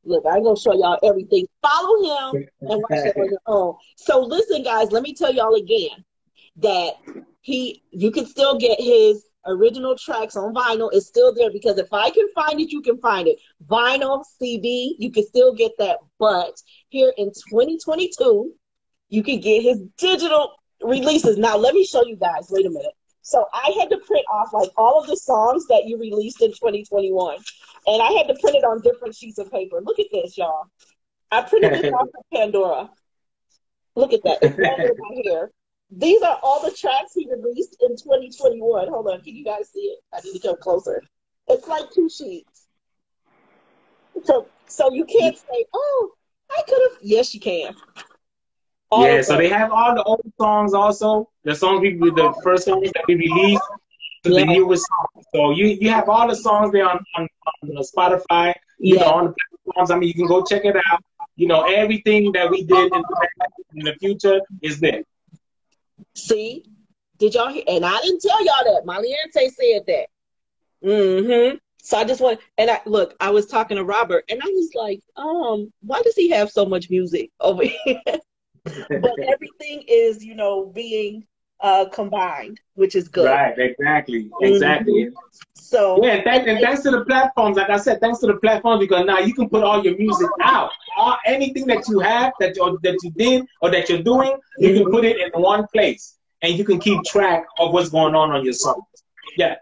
Look, I ain't going to show y'all everything. Follow him and watch it on your own. So listen, guys, let me tell y'all again that you can still get his original tracks on vinyl. It's still there because if I can find it, you can find it. Vinyl, CD, you can still get that. But here in 2022, you can get his digital releases. Now, let me show you guys. Wait a minute. So I had to print off all of the songs that you released in 2021. And I had to print it on different sheets of paper. Look at this, y'all. I printed this off of Pandora. Look at that. It's all in my hair. These are all the tracks he released in 2021. Hold on. Can you guys see it? I need to come closer. It's like 2 sheets. So you can't say, oh, I could have. Yes, you can. Yeah, so they have all the old songs also. The songs the first songs that we released to the newest songs. So you have all the songs there on Spotify, you know, on the platforms. I mean, you can go check it out. You know, everything that we did in the future is there. See? Did y'all hear? And I didn't tell y'all that. Maleante said that. Mm-hmm. So I just want, and I was talking to Robert, and I was like, why does he have so much music over here? But everything is, you know, being combined, which is good. Right, exactly. Mm-hmm. So yeah, and thanks to the platforms, like I said, thanks to the platforms, because now you can put all your music out. Anything that you have, that you did, or that you're doing, you can put it in one place, and you can keep track of what's going on your songs. Yeah.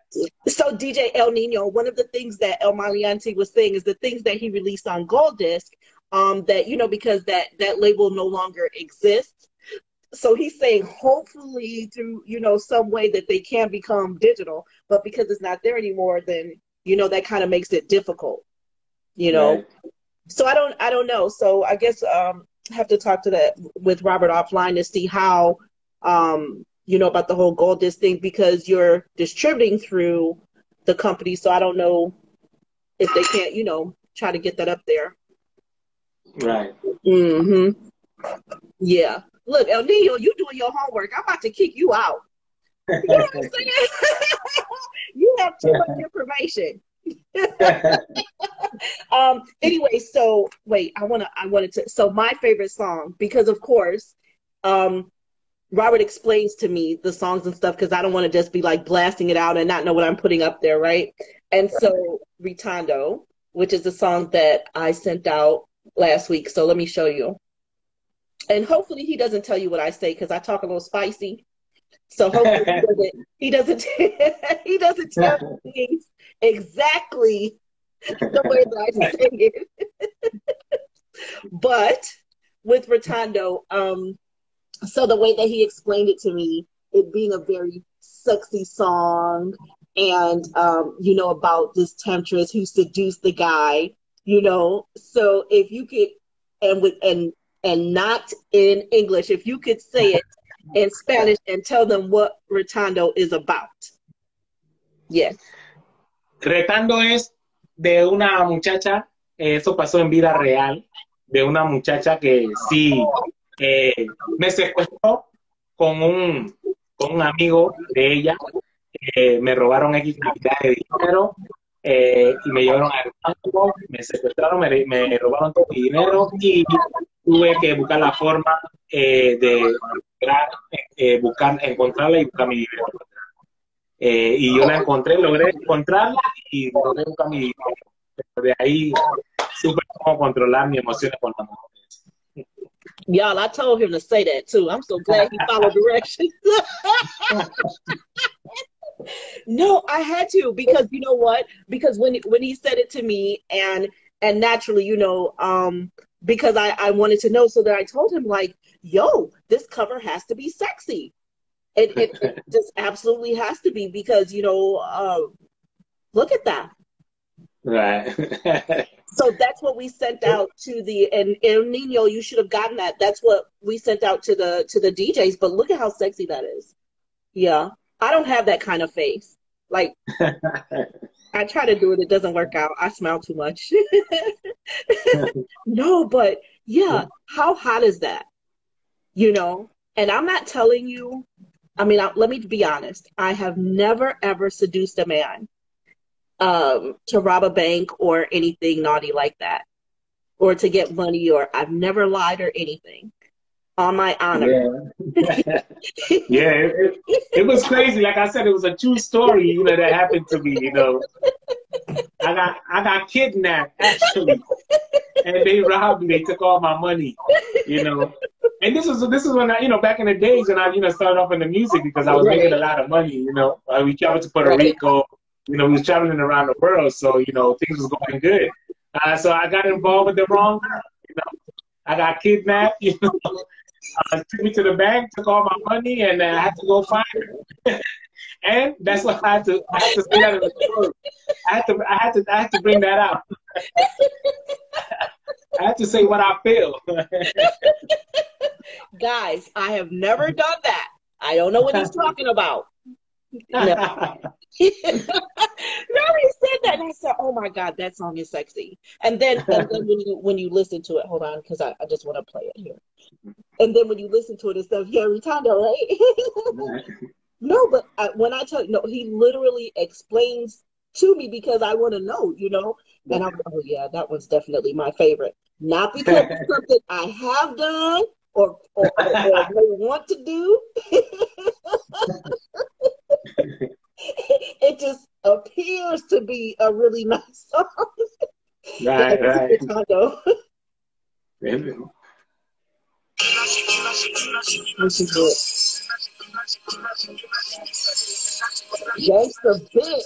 So DJ El Nino, one of the things that El Maleante was saying is the things that he released on Gold Disc, that, you know, because that label no longer exists. So he's saying hopefully through, you know, some way that they can become digital, but because it's not there anymore, then, you know, that kind of makes it difficult, you know. Right. So I don't know. So I guess I have to talk with Robert offline to see how, you know, about the whole Gold Disc thing, because you're distributing through the company. So I don't know if they can't, you know, try to get that up there. Right. Mm-hmm. Yeah. Look, El Nino, you doing your homework. I'm about to kick you out. You know what I'm saying? You have too much information. Anyway, so wait, I wanted to. So my favorite song, because of course, Robert explains to me the songs and stuff, because I don't want to just be like blasting it out and not know what I'm putting up there, right? And so Ritando, which is the song that I sent out last week. So let me show you. And hopefully he doesn't tell you what I say, because I talk a little spicy. So hopefully he doesn't tell me things exactly the way that I say it. But with Ritando, so the way that he explained it to me, it being a very sexy song, and you know, about this temptress who seduced the guy, you know. So if you could, and not in English, if you could say it in Spanish and tell them what Ritando is about. Yes. Ritando es de una muchacha, eso pasó en vida real, de una muchacha que sí me secuestró con un amigo de ella, me robaron X cantidad de dinero, y me llevaron al banco, me secuestraron, me robaron todo mi dinero, y tuve que buscar la forma de encontrarla y buscar mi dinero. Y yo la encontré, logré encontrarla y logré buscar mi dinero. Pero de ahí supe cómo controlar mis emociones con la mujer. Y'all, I told him to say that too. I'm so glad he followed directions. No, I had to, because you know what? Because when he said it to me, and naturally, you know, because I wanted to know, so that I told him, like, yo, this cover has to be sexy. It just absolutely has to be, because, you know, look at that. Right. So that's what we sent out to and El Nino, you should have gotten that. That's what we sent out to the DJs, but look at how sexy that is. Yeah. I don't have that kind of face. Like, I try to do it. It doesn't work out. I smile too much. No, but yeah, how hot is that? You know, and I'm not telling you, I mean, let me be honest. I have never, ever seduced a man to rob a bank or anything naughty like that, or to get money, or I've never lied or anything. On my honor. Yeah, yeah, it was crazy. Like I said, it was a true story, you know, that happened to me, you know. I got kidnapped, actually, and they robbed me. They took all my money, you know. And this is when I, you know, back in the days when I, you know, started off in the music, because I was making a lot of money, you know. We traveled to Puerto Rico, you know, we was traveling around the world, so, you know, things was going good. So I got involved with the wrong girl, you know. I got kidnapped, you know. Took me to the bank, took all my money, and I had to go find her. And that's what I had to say that in the story. I had to bring that out. I had to say what I feel. Guys, I have never done that. I don't know what he's talking about. No. He said that, and I said, "Oh my God, that song is sexy." And then when you listen to it, hold on, because I just want to play it here. And then when you listen to it, it's the Harry Tondo, right? No, but when I tell you, no, he literally explains to me because I want to know, you know. And I'm like, oh yeah, that one's definitely my favorite. Not because it's something I have done or may want to do. It just appears to be a really nice song. Right. Gangsta bitch.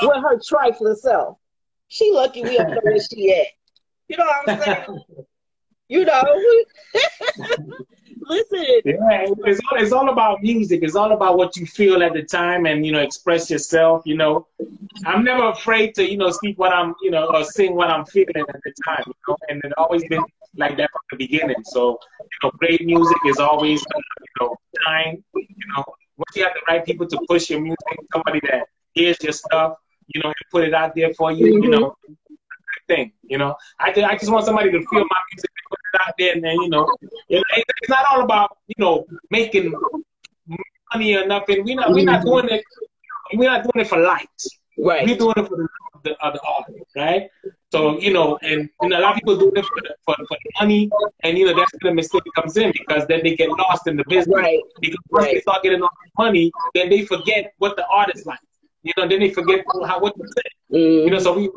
With her trifling self. She lucky we don't know where she at. You know what I'm saying? You know. Listen. Yeah, it's all about music. It's all about what you feel at the time and, you know, express yourself, you know. I'm never afraid to, you know, speak what I'm, you know, or sing what I'm feeling at the time, you know, and it's always been like that from the beginning. So, you know, great music is always, you know, time, you know, once you have the right people to push your music, somebody that hears your stuff, you know, and put it out there for you, you know, thing, you know. I just want somebody to feel my music and put it out there, and then, you know, it's not all about, you know, making money or nothing. We're not doing it. We're not doing it for likes. Right. We're doing it for the artist, right? So, you know, and a lot of people do it for the money, and, you know, that's where the mistake comes in, because then they get lost in the business. Right. Because once they start getting all the money, then they forget what the artist likes. You know, then they forget what to say. You know, so we're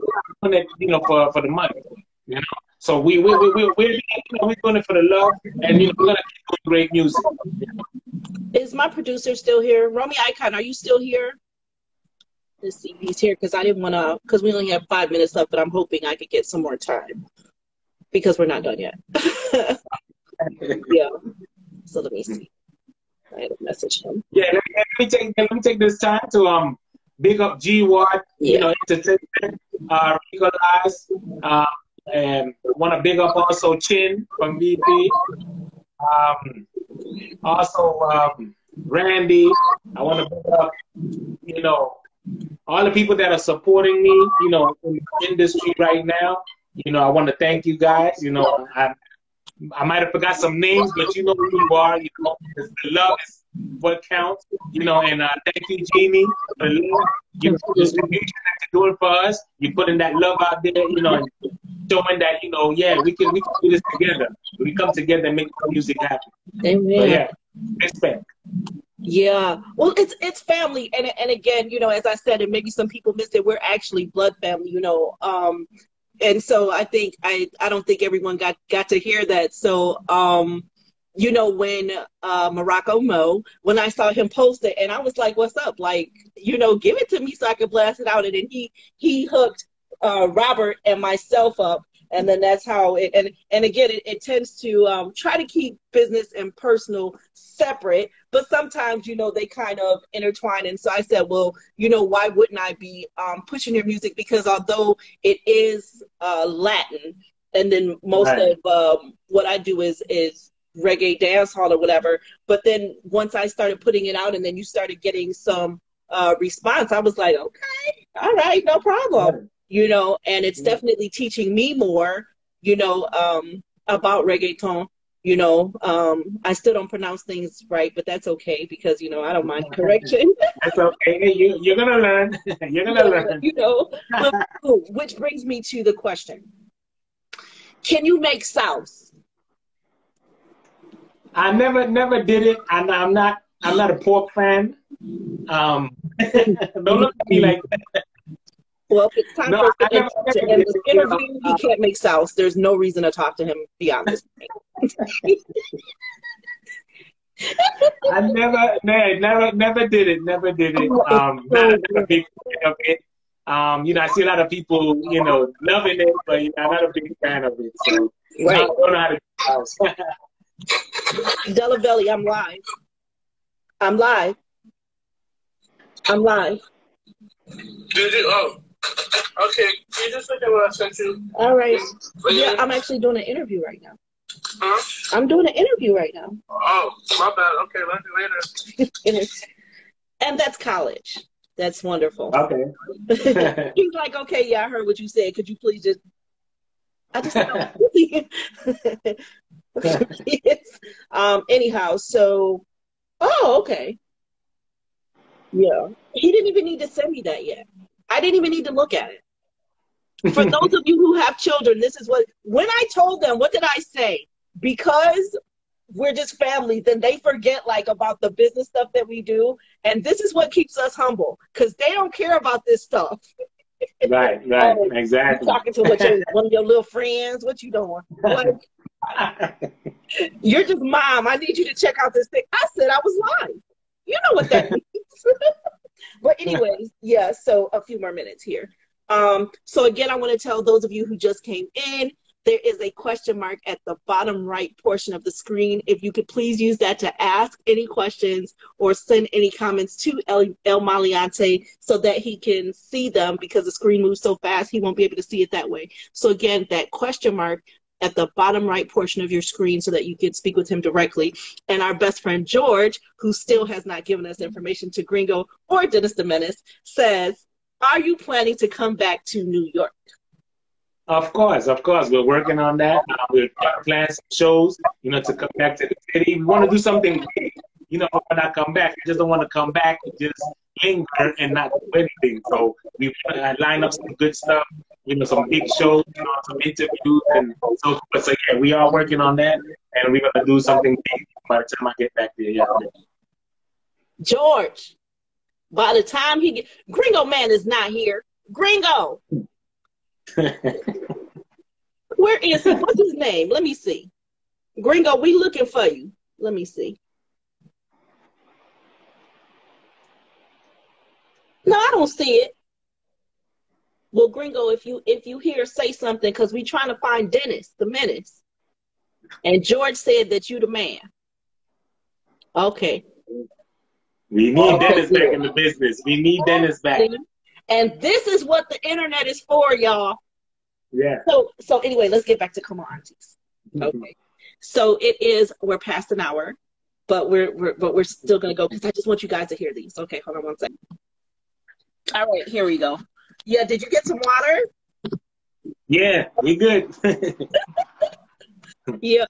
doing it, you know, for the money. You know, so we're doing it for the love, and, you know, we're gonna keep doing great music. You know? Is my producer still here? Romy Icon, are you still here? Let's see if he's here, because I didn't want to, because we only have 5 minutes left, but I'm hoping I could get some more time because we're not done yet. Yeah. So let me see. I had to message him. Yeah, let me take this time to big up G Watt, you know, entertainment, Legalize, and want to big up also Chin from VP, also Randy. I want to big up, you know, all the people that are supporting me, you know, in the industry right now. You know, I want to thank you guys. You know, I might have forgot some names, but you know who you are. You know, the love is what counts. You know, and thank you, Genie, for the love. You know, distribution that you're doing for us. You're putting that love out there. You know, and showing that, you know, yeah, we can do this together. We come together and make music happen. Amen. So, yeah, respect. Yeah, well, it's family, and again, you know, as I said, and maybe some people missed it, we're actually blood family, you know. And so I think I don't think everyone got to hear that. So you know, when Morocco Mo, when I saw him post it, and I was like, what's up? Like, you know, give it to me so I can blast it out. And then he hooked Robert and myself up. And then that's how it, and again, it tends to try to keep business and personal separate, but sometimes, you know, they kind of intertwine. And so I said, well, you know, why wouldn't I be pushing your music? Because although it is Latin, and then most Right. of what I do is reggae dancehall or whatever, but then once I started putting it out and then you started getting some response, I was like, okay, all right, no problem. Right. You know, and it's Yeah. definitely teaching me more, you know, about reggaeton. You know, I still don't pronounce things right, but that's okay because, you know, I don't mind correction. That's okay. Hey, you're gonna learn. You're gonna Yeah, learn. you know, but, which brings me to the question. Can you make sauce? I never did it. I'm not a pork fan. Don't look at me like that. Well, if it's time No, for I him never to did end it. this You know, interview, he can't make sauce. There's no reason to talk to him beyond this point. I never did it. Never did it. Not a big fan of it. You know, I see a lot of people, you know, loving it, but you know, I'm not a big fan of it. So I Right. don't know how to do house. Della Belly, I'm live. I'm live. I'm live. Did you? Oh, okay. Can you just look at what I sent you? All right. For Yeah, you? I'm actually doing an interview right now. Huh? I'm doing an interview right now. Oh, my bad. Okay, let's do later. And that's college. That's wonderful. Okay. He's like, okay, yeah, I heard what you said. Could you please just, I just yes. Anyhow, so, oh, okay. Yeah. He didn't even need to send me that yet. I didn't even need to look at it. For those of you who have children, this is what, when I told them, what did I say? Because we're just family, then they forget like about the business stuff that we do. And this is what keeps us humble because they don't care about this stuff. Right, Oh, exactly. you talking to one of your little friends? What you doing? Like, you're just mom. I need you to check out this thing. I said I was live. You know what that means. But anyways, yeah, so a few more minutes here. So again, I want to tell those of you who just came in, there is a question mark at the bottom right portion of the screen. If you could please use that to ask any questions or send any comments to El Maleante so that he can see them, because the screen moves so fast, he won't be able to see it that way. So again, that question mark at the bottom right portion of your screen so that you can speak with him directly. And our best friend George, who still has not given us information to Gringo or Dennis the Menace, says, are you planning to come back to New York? Of course. We're working on that. We're planning some shows, you know, to come back to the city. We want to do something big, you know, when I come back. I just don't want to come back and just linger and not do anything. So we want to line up some good stuff, you know, some big shows, you know, some interviews and so forth. So yeah, we are working on that, and we're gonna do something big by the time I get back there. Yeah. George, by the time he get, Gringo Man is not here. Gringo, where is he? What's his name? Let me see. Gringo, we looking for you. Let me see. No, I don't see it. Well, Gringo, if you hear, say something, because we trying to find Dennis the Menace. And George said that you the man. Okay. We need Dennis back in the business. We need Dennis back. And this is what the internet is for, y'all. Yeah. So anyway, let's get back to Come On Aunties. Okay. So we're past an hour, but we're still gonna go because I just want you guys to hear these. Okay, hold on one second. All right, here we go. Yeah, did you get some water? Yeah, we good. Yeah.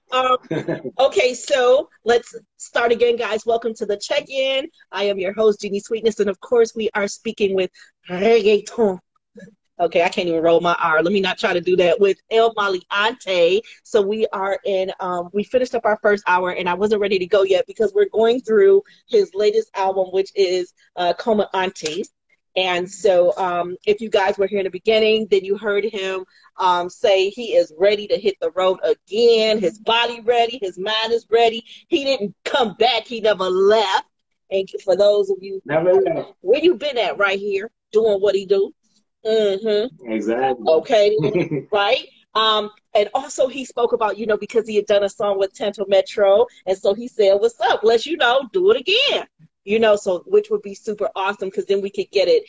Okay, so let's start again, guys. Welcome to the check-in. I am your host, Genie Sweetness, and of course, we are speaking with reggaeton. Okay, I can't even roll my R. Let me not try to do that with El Maleante. So we are in, we finished up our first hour, and I wasn't ready to go yet because we're going through his latest album, which is Come On Aunties. And so if you guys were here in the beginning, then you heard him say he is ready to hit the road again. His body ready. His mind is ready. He didn't come back. He never left. And for those of you, never left. Where you been at? Right here, doing what he do. Exactly. Okay, right? And also he spoke about, because he had done a song with Tanto Metro. And so he said, what's up? Let's, do it again. So which would be super awesome because then we could get it,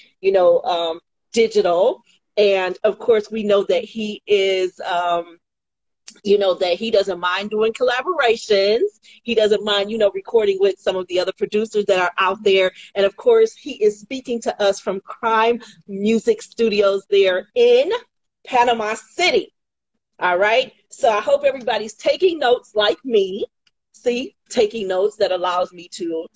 digital. And of course, we know that he is, that he doesn't mind doing collaborations. He doesn't mind, recording with some of the other producers that are out there. And of course, he is speaking to us from Crime Music Studios there in Panama City. All right. So I hope everybody's taking notes like me. See, taking notes that allows me to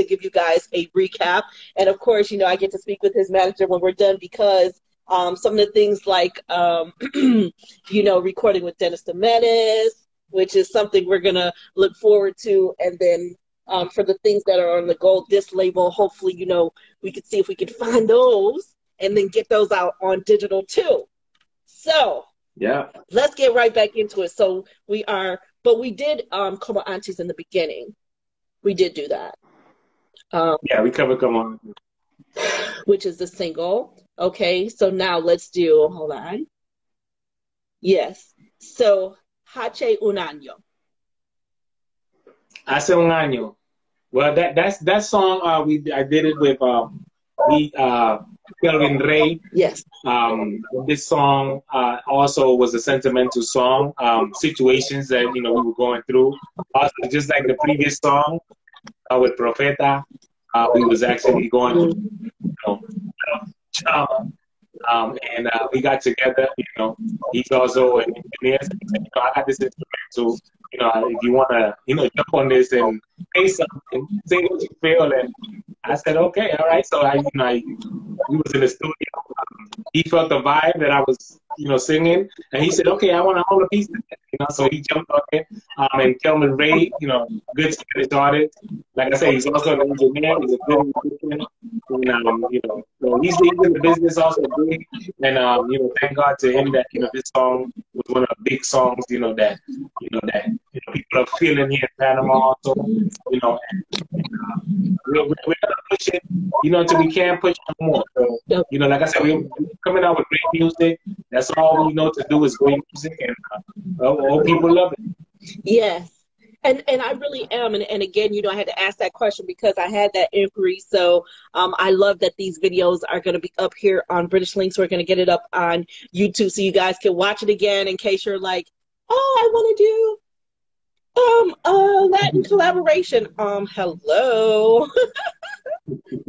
give you guys a recap. And of course, I get to speak with his manager when we're done because some of the things like, recording with Dennis the Menace, which is something we're going to look forward to. And then for the things that are on the Gold Disc label, hopefully, we could see if we can find those and then get those out on digital too. So yeah, let's get right back into it. So we did Como Aunties in the beginning. We did do that. Yeah, we covered Come On. Which is the single. Okay, so now let's do, hold on. Yes. So, Hace un año. Hace un año. Well, that song, I did it with Kelvin Ray. Yes. This song also was a sentimental song. Situations that we were going through. Also, just like the previous song with Profeta, we was actually going through trauma. And we got together. He's also an engineer. So he said, I got this instrumental. If you want to, jump on this and say something, say what you feel. And I said, okay, all right. So we was in the studio. He felt the vibe that I was, singing, and he said, okay, I want to hold a piece of that. So he jumped on it. And Kelvin Ray, good Spanish artist. Like I said, he's also an engineer. He's a good musician. And, so he's in the business also big. And, thank God to him that, this song was one of the big songs, that people are feeling here in Panama also, and, we're going to push it, until we can't push it no more. So, like I said, we're coming out with great music. That's all we know to do is great music, and all people love it. Yes. And I really am. And again, I had to ask that question because I had that inquiry. So I love that these videos are going to be up here on British Linkz. We're going to get it up on YouTube so you guys can watch it again in case you're like, oh, I want to do Latin collaboration. Hello.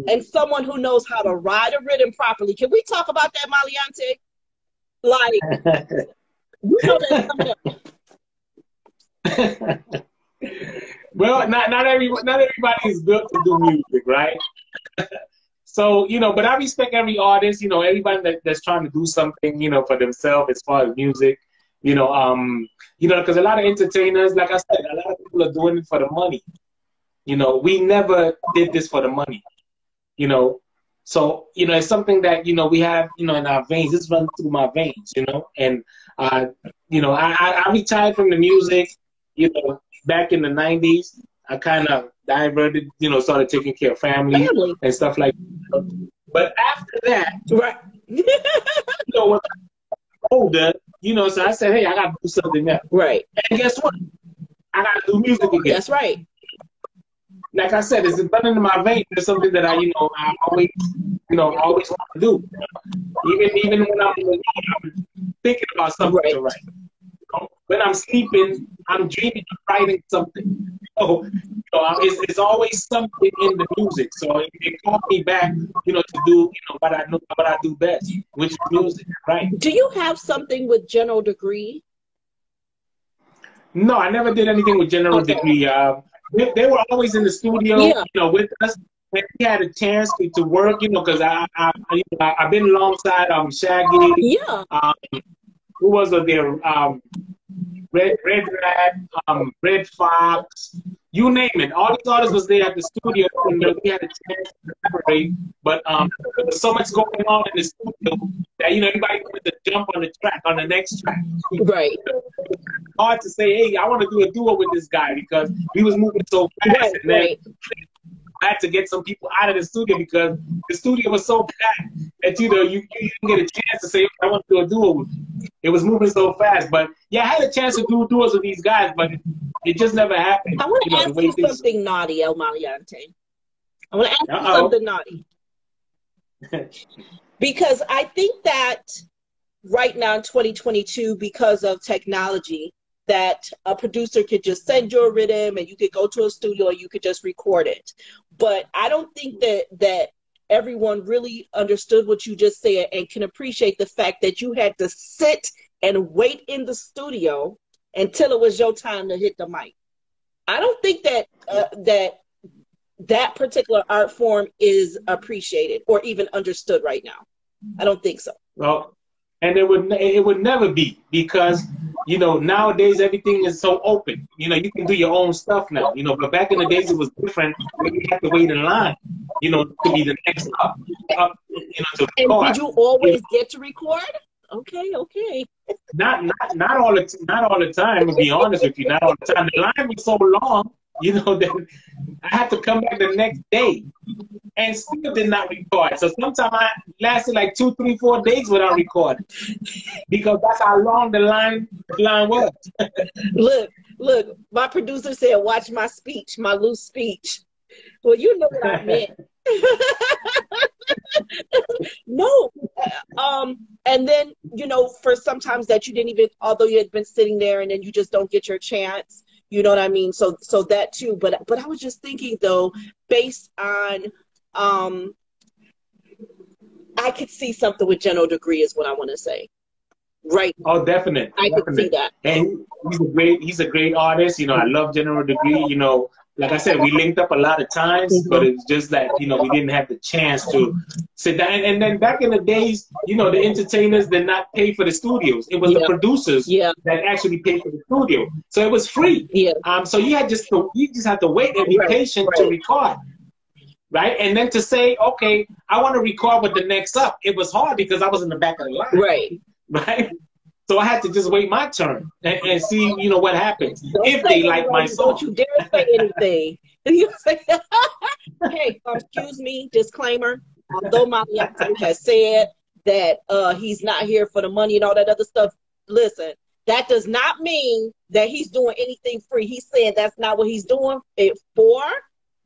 And someone who knows how to ride a rhythm properly. Can we talk about that, Maleante? Like, that's coming up. Well, not everybody is built to do music, right? So, but I respect every artist, everybody that's trying to do something, for themselves as far as music, because a lot of entertainers, like I said, a lot of people are doing it for the money. We never did this for the money, So, it's something that, we have, in our veins. This runs through my veins, and, I retired from the music, back in the 90s. I kind of diverted, started taking care of family and stuff like that. But after that, right. When I was older, so I said, hey, I got to do something else. Right. And guess what? I got to do music again. That's right. Like I said, it's running in my veins. It's something that I always want to do. Even when I'm thinking about something to write. When I'm sleeping, I'm dreaming of writing something. So it's always something in the music. So it called me back, to do, what I do best, which is music, right? Do you have something with General Degree? No, I never did anything with General Degree. They were always in the studio, with us. And we had a chance to work, because I've been alongside Shaggy. Yeah. Who was there? Red Rat, Red Fox, you name it. All these artists was there at the studio, and we had a chance to collaborate. But there was so much going on in the studio that everybody wanted to jump on the track, on the next track. Right. It's hard to say, hey, I want to do a duo with this guy because we was moving so fast. Right, and then right. I had to get some people out of the studio because the studio was so packed that you didn't get a chance to say, I want to do a duo with you. it was moving so fast. But yeah, I had a chance to do tours with these guys, but it just never happened. I want to ask the way you things... something naughty, El Maleante. I want to ask you something naughty. Because I think that right now in 2022, because of technology, that a producer could just send you a rhythm and you could go to a studio or you could just record it. But I don't think that everyone really understood what you just said and can appreciate the fact that you had to sit and wait in the studio until it was your time to hit the mic. I don't think that that particular art form is appreciated or even understood right now. I don't think so. Well, and it would never be, because nowadays everything is so open. You can do your own stuff now. But back in the days it was different. You had to wait in line, to be the next up to record. And did you always get to record? Okay. Not all the time. To be honest with you, not all the time. The line was so long, that I had to come back the next day and still did not record. So sometimes I lasted like 2, 3, 4 days without recording, because that's how long the line was. Look, my producer said, watch my speech, my loose speech. Well, you know what I meant. No. And then, for sometimes that you didn't even, although you had been sitting there and then you just don't get your chance. You know what I mean? So that too. But I was just thinking though, based on, I could see something with General Degree is what I want to say. Right. Oh, definitely. I could see that. And he's a great artist. I love General Degree. Like I said, we linked up a lot of times, but it's just that, we didn't have the chance to sit down. And then back in the days, the entertainers did not pay for the studios. It was the producers that actually paid for the studio. So it was free. Yeah. So you just had to wait and be patient to record. Right. And then to say, okay, I want to record with the next up. It was hard because I was in the back of the line. Right. So I had to just wait my turn and see, what happens. If they like my song. Don't you dare say anything. You say, hey, excuse me, disclaimer. Although Maleante has said that he's not here for the money and all that other stuff, listen, that does not mean that he's doing anything free. He said that's not what he's doing it for,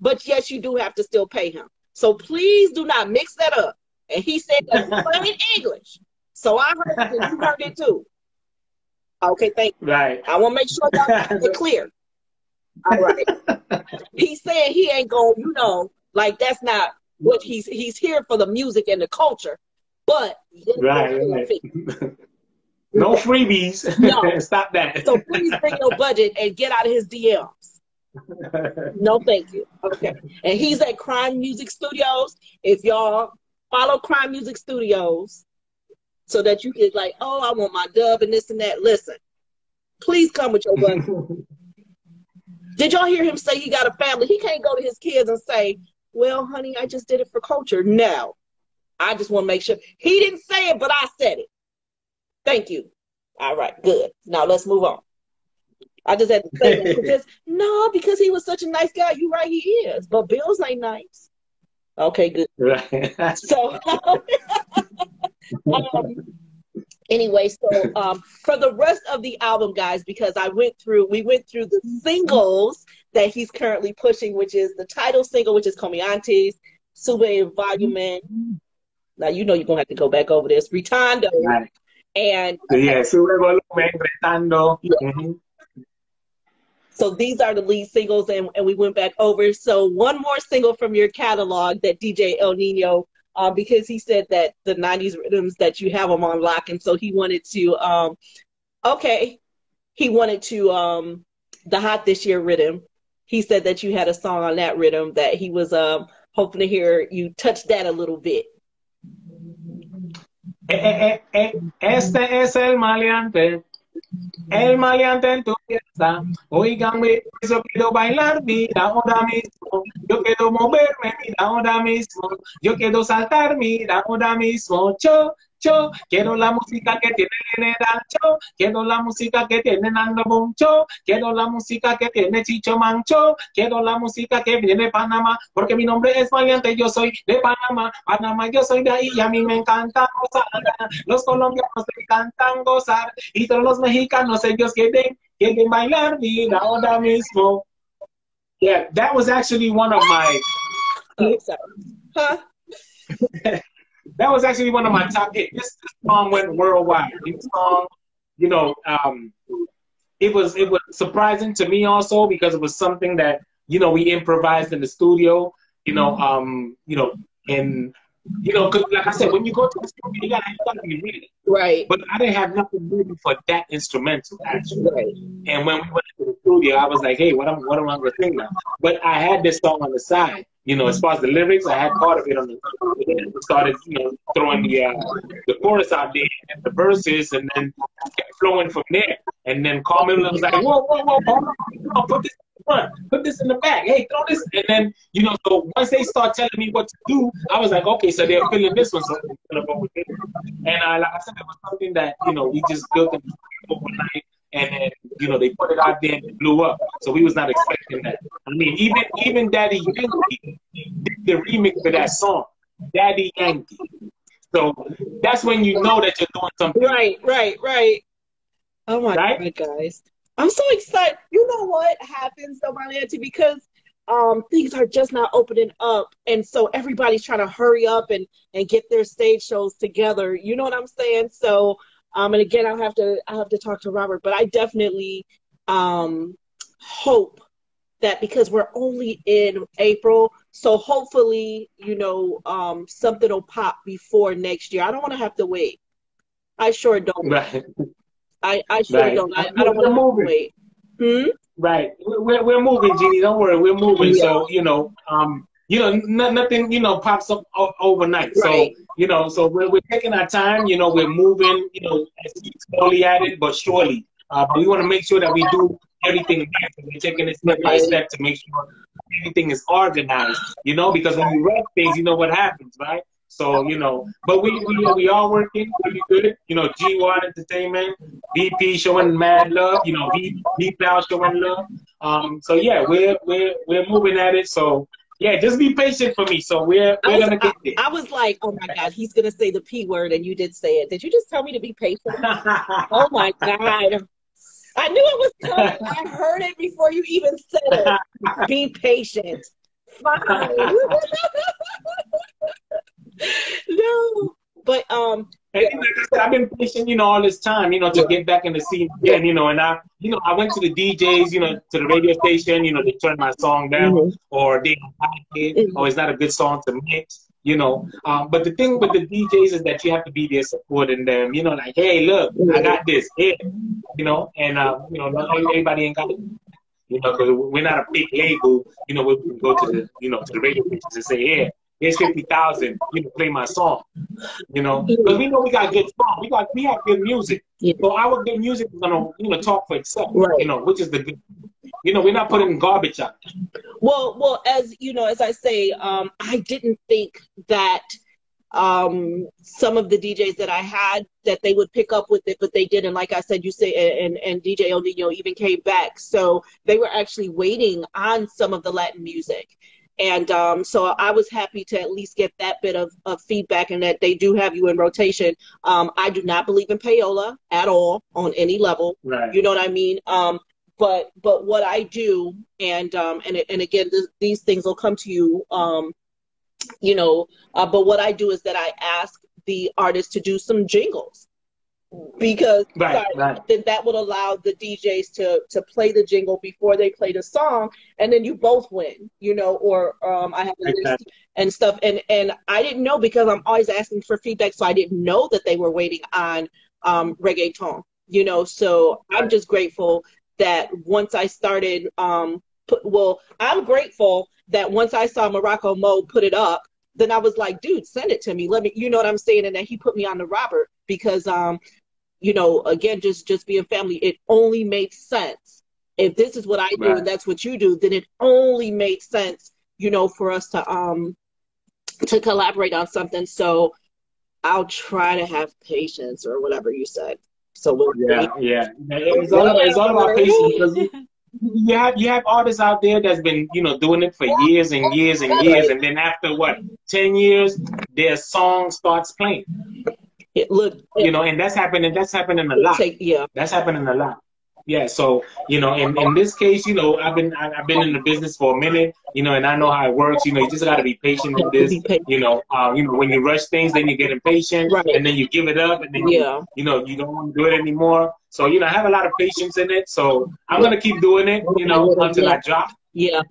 but yes, you do have to still pay him. So please do not mix that up. And he said that's plain English. So I heard it and you heard it too. Okay, thank you. Right. I want to make sure y'all get clear. All right. He said he ain't going, like that's not what he's here for, the music and the culture. But right. No freebies. No. Stop that. So please bring your budget and get out of his DMs. No, thank you. Okay. And he's at Crime Music Studios. If y'all follow Crime Music Studios, so that you get like, oh, I want my dub and this and that. Listen, please come with your budget. Did y'all hear him say he got a family? He can't go to his kids and say, well, honey, I just did it for culture. No, I just want to make sure. He didn't say it, but I said it. Thank you. All right, good. Now let's move on. I just had to say that because he was such a nice guy. You're right, he is. But Bills ain't nice. Okay, good. Right. So anyway, so for the rest of the album, guys, because we went through the singles that he's currently pushing, which is the title single, which is Comiantes, Sube Volumen. Now you're gonna have to go back over this. Retando. Right. And Sube Volumen, Retando. Mm-hmm. So these are the lead singles, and we went back over. So one more single from your catalog that DJ El Nino, because he said that the 90s rhythms that you have them on lock, and so he wanted to, the Hot This Year rhythm. He said that you had a song on that rhythm that he was hoping to hear you touch that a little bit. Este es el maleante. El maleante en tu fiesta, oíganme, yo quiero bailar, mira ahora mismo, yo quiero moverme, mira ahora mismo, yo quiero saltar, mira ahora mismo, Cho. Quiero la música que tiene General Cho. Quiero la música que tiene Nando Boncho. Quiero la música que tiene Chicho Mancho. Quiero la música que viene de Panamá. Porque mi nombre es Maleante, yo soy de Panamá. Panamá, yo soy de ahí y a mí me encanta gozar. Los colombianos le encantan gozar. Y todos los mexicanos, ellos quieren bailar vida ahora mismo. Yeah, that was actually one of my... Huh? That was actually one of my top hits. This song went worldwide. This song, you know, it was surprising to me also because it was something that, you know, we improvised in the studio, you know, and you know, cause like I said, when you go to the studio, you gotta be ready. Right. But I didn't have nothing ready for that instrumental actually. Right. And when we went to the studio, I was like, hey, what am I gonna sing now? But I had this song on the side. You know, as far as the lyrics, I had part of it on the. Started, you know, throwing the chorus out there and the verses, and then kept flowing from there. And then Carmen was like, whoa, put this in the front, put this in the back. Hey, throw this. And then, you know, so once they start telling me what to do, I was like, okay, so they're feeling this one, so I'm gonna go with it. And like I said, it was something that, you know, we just built it overnight. And then, you know, they put it out there and it blew up. So we was not expecting that. I mean, even Daddy Yankee did the remix for that song, Daddy Yankee. So that's when you know that you're doing something. Right. Oh my God, guys. I'm so excited. You know what happens though, Maleante, because things are just not opening up. And so everybody's trying to hurry up and get their stage shows together. You know what I'm saying? So and again, I have to talk to Robert, but I definitely hope that because we're only in April, so hopefully, you know, something will pop before next year. I don't want to have to wait. I sure don't. Right. I sure don't. I don't want to wait. Right. We're moving, Genie. Don't worry. We're moving. Yeah. So, you know, nothing, you know, pops up overnight. Right. So, you know, so we're taking our time, you know, we're moving, you know, slowly at it, but surely. But we want to make sure that we do everything right. So we're taking it step by step to make sure everything is organized, you know, because when you write things, you know what happens, right? So, you know, but we are working pretty good. You know, G1 Entertainment, VP showing mad love, you know, V Cloud showing love. So yeah, we're moving at it. So yeah, just be patient for me. So we're gonna get there. I was like, oh my God, he's gonna say the P word, and you did say it. Did you just tell me to be patient? Oh my God. I knew it was coming. I heard it before you even said it. Be patient. Fine. No, but and like I said, I've been patient, you know, all this time, you know, to get back in the scene again, you know, and I went to the DJs, you know, to the radio station, you know, they turned my song down, or they don't like it, or it's not a good song to mix, you know. But the thing with the DJs is that you have to be there supporting them, you know, like, hey, look, I got this, here, you know, and you know, not everybody ain't got it. You know, because we're not a big label, you know, we can go to the, you know, to the radio stations and say, yeah, here's 50,000, you know, play my song, you know, because we know we got good songs, we have good music, so our good music is gonna, you know, talk for itself, you know, which is the good, you know, we're not putting garbage out. Well, as you know, as I say, I didn't think that some of the DJs that I had that they would pick up with it, but they didn't. Like I said, you say, and DJ El Nino even came back, so they were actually waiting on some of the Latin music. And so I was happy to at least get that bit of feedback, and that they do have you in rotation. I do not believe in payola at all on any level. Right. You know what I mean? But what I do, and again, these things will come to you, you know, but what I do is that I ask the artist to do some jingles. Because then that would allow the DJs to play the jingle before they play the song, and then you both win, you know, or I have a list and stuff, and I didn't know, because I'm always asking for feedback, so I didn't know that they were waiting on reggaeton, you know. So I'm just grateful that once I started, I'm grateful that once I saw Morocco Mo put it up, then I was like, dude, send it to me. Let me, you know what I'm saying? And then he put me on to Robert, because, you know, again, just being family, it only makes sense. If this is what I do and that's what you do, then it only makes sense, you know, for us to collaborate on something. So I'll try to have patience or whatever you said. So we'll yeah. It's all about patience because you have artists out there that's been doing it for years and years and years, and then after 10 years, their song starts playing. And that's happening a lot. That's happening a lot. Yeah, so in this case, I've been in the business for a minute, and I know how it works. You just got to be patient in this. When you rush things, then you get impatient, and then you give it up, and then you don't want to do it anymore. So I have a lot of patience in it. So I'm gonna keep doing it, until I drop. Yeah,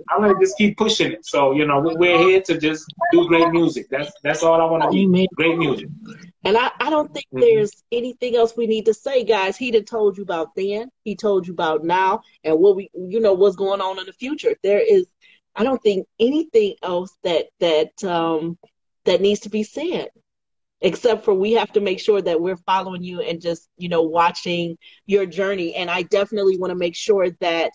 I'm gonna just keep pushing it. So we're here to just do great music. That's all I want to do. Great music. And I don't think there's anything else we need to say, guys. He done told you about then. He told you about now, and what what's going on in the future. I don't think anything else that needs to be said, except for we have to make sure that we're following you and just watching your journey. And I definitely want to make sure that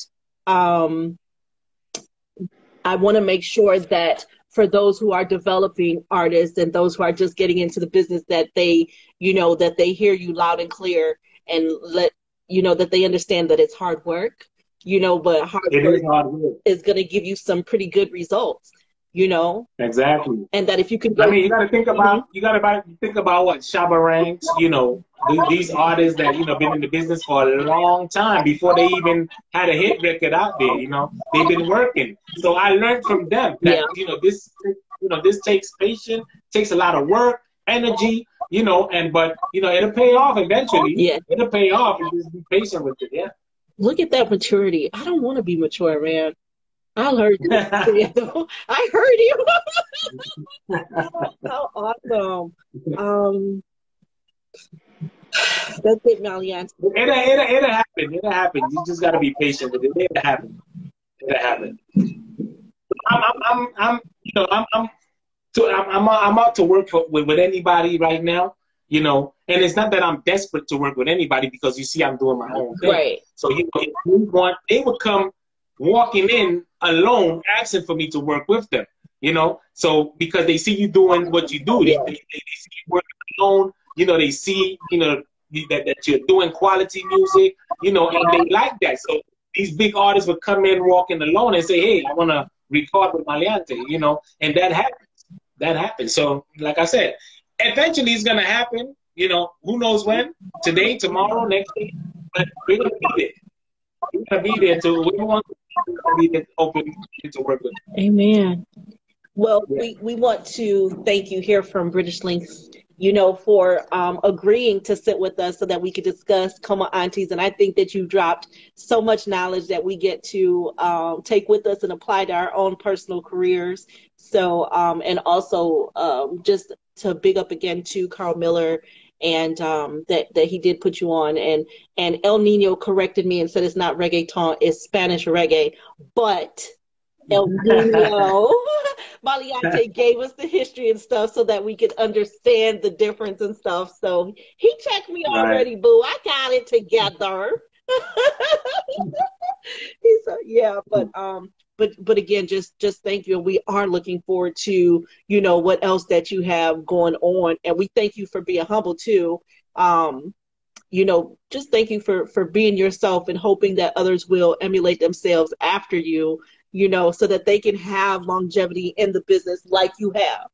for those who are developing artists and those who are just getting into the business, that they hear you loud and clear, and that they understand that it's hard work, but hard work is going to give you some pretty good results, Exactly. And that if you can, you got to think about what Shabba Ranks, these artists that been in the business for a long time before they even had a hit record out there. They've been working. So I learned from them that this takes patience, takes a lot of work, energy, but it'll pay off eventually. Yeah, it'll pay off. And just be patient with it. Yeah. Look at that maturity. I don't want to be mature, man. I heard you. I heard you. How awesome. That's it, Maleante. It'll happen. It'll happen. You just gotta be patient with it. It'll happen. It'll happen. I'm out to work with anybody right now. And it's not that I'm desperate to work with anybody, because you see I'm doing my own thing. Right. So if they would come walking in alone, asking for me to work with them. So because they see you doing what you do, they see you working alone. They see that you're doing quality music. And they like that. So these big artists would come in walking alone and say, "Hey, I want to record with Maleante," and that happens. That happens. So like I said, eventually it's gonna happen. Who knows when? Today, tomorrow, next week. But we're gonna be there. We're gonna be there to be open to work with. Amen. Well, we want to thank you here from British Linkz, for agreeing to sit with us so that we could discuss Como Aunties. And I think that you dropped so much knowledge that we get to take with us and apply to our own personal careers. So, and also just to big up again to Carl Miller, and that he did put you on, and El Nino corrected me and said it's not reggaeton, it's Spanish reggae, but El Nino Maleante gave us the history and stuff so that we could understand the difference and stuff. So he checked me already, boo. I got it together. But again, just thank you. And we are looking forward to, what else that you have going on. And we thank you for being humble too. Just thank you for being yourself and hoping that others will emulate themselves after you, so that they can have longevity in the business like you have,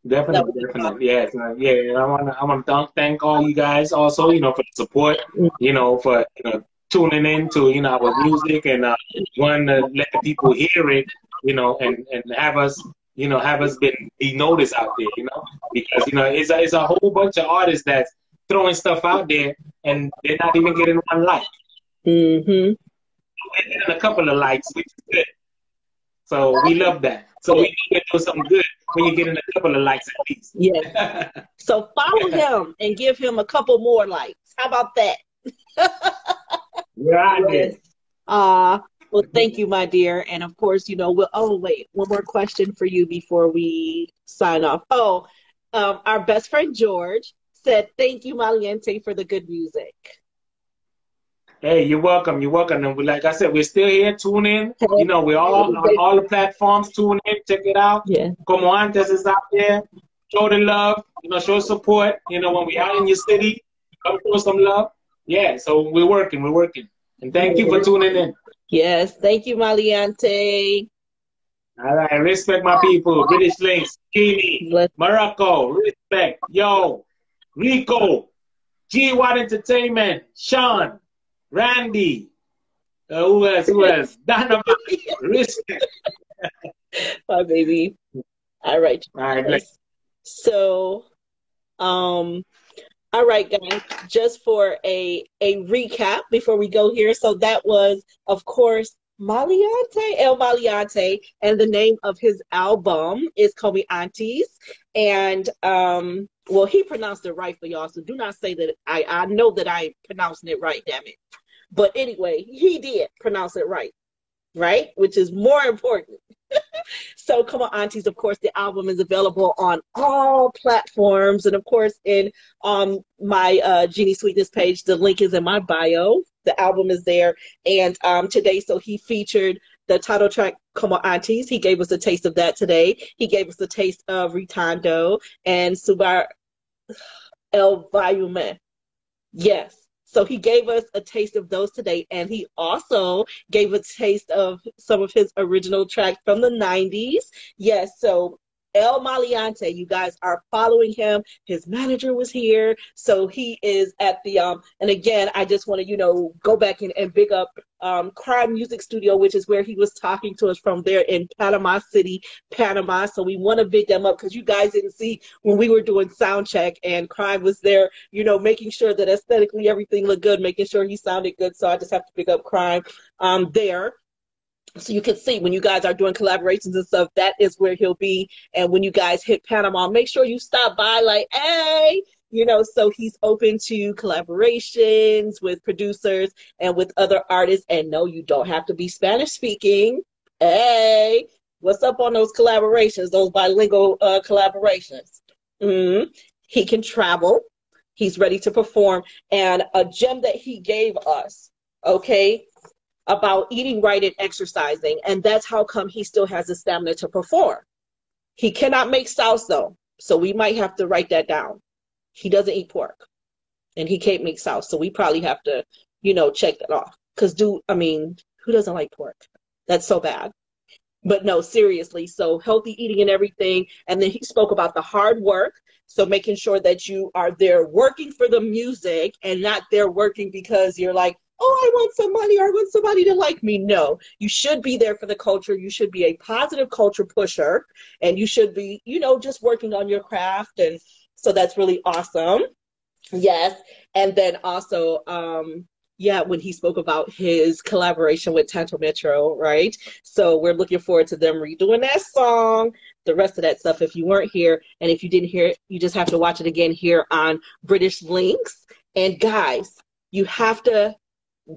Definitely. Yes. Yeah. I want to thank all you guys also, for the support, for, tuning in to, our music, and wanting to let the people hear it, and have us be noticed out there, because, it's a whole bunch of artists that's throwing stuff out there and they're not even getting one like. Mm-hmm. We're getting a couple of likes, which is good. So we love that. So we know we're doing something good when you're getting a couple of likes at least. Yeah. So follow him and give him a couple more likes. How about that? Yes. Well, thank you, my dear. And of course, wait, one more question for you before we sign off. Our best friend George said, "Thank you, Maleante, for the good music." Hey, you're welcome. You're welcome. And like I said, we're still here. Tune in. We're all on all the platforms. Tune in. Check it out. Yeah. Como Antes is out there. show the love, show support. When we out in your city, come show some love. Yeah, so we're working. And thank you for tuning in. Yes, thank you, Maleante. All right, respect my people. British Linkz, Genie, Morocco, respect. Yo, Rico, G-Watt Entertainment, Sean, Randy, who else? Dynamite, respect. Bye, baby. All right. All right, bless. So, all right, guys, just for a recap before we go here. So that was, of course, Maleante, El Maleante, and the name of his album is Call Me Aunties. And, well, he pronounced it right for y'all, so do not say that I know that I pronouncing it right, damn it. But anyway, he did pronounce it right? Which is more important. So Come On Aunties, of course, the album is available on all platforms. And of course, in my Genie Sweetness page, the link is in my bio. The album is there. And today, so he featured the title track, Come On Aunties. He gave us a taste of that today. He gave us a taste of Ritondo and Subar El Volume. Yes. So he gave us a taste of those today, and he also gave a taste of some of his original tracks from the 90s. Yes, so El Maleante, you guys are following him. His manager was here, so he is at the, and again, I just want to, go back and big up Crime Music Studio, which is where he was talking to us from there in Panama City, Panama. So we want to big them up because you guys didn't see when we were doing sound check and Crime was there, making sure that aesthetically everything looked good, making sure he sounded good. So I just have to pick up Crime there. So you can see when you guys are doing collaborations and stuff, that is where he'll be. And when you guys hit Panama, make sure you stop by like, hey, so he's open to collaborations with producers and with other artists. And no, you don't have to be Spanish speaking. Hey, what's up on those collaborations, those bilingual collaborations? He can travel. He's ready to perform. And a gem that he gave us, okay, about eating right and exercising. And that's how come he still has the stamina to perform. He cannot make sauce though. So we might have to write that down. He doesn't eat pork and he can't make sauce. So we probably have to, check that off. Cause who doesn't like pork? That's so bad. But no, seriously. So healthy eating and everything. And then he spoke about the hard work. So making sure that you are there working for the music and not there working because you're like, oh, I want some money or I want somebody to like me. No, you should be there for the culture. You should be a positive culture pusher and you should be, just working on your craft. And so that's really awesome. Yes. And then also, when he spoke about his collaboration with Tanto Metro, right? So we're looking forward to them redoing that song, the rest of that stuff if you weren't here. And if you didn't hear it, you just have to watch it again here on British Linkz. And guys, you have to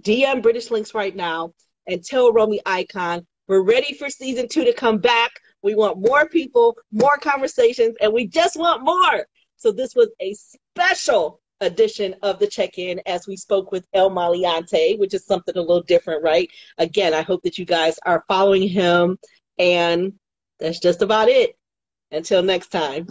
DM British Linkz right now and tell Romy Icon we're ready for season 2 to come back. We want more people, more conversations, and we just want more. So this was a special edition of the check-in as we spoke with El Maleante, which is something a little different, right? Again, I hope that you guys are following him, and that's just about it. Until next time.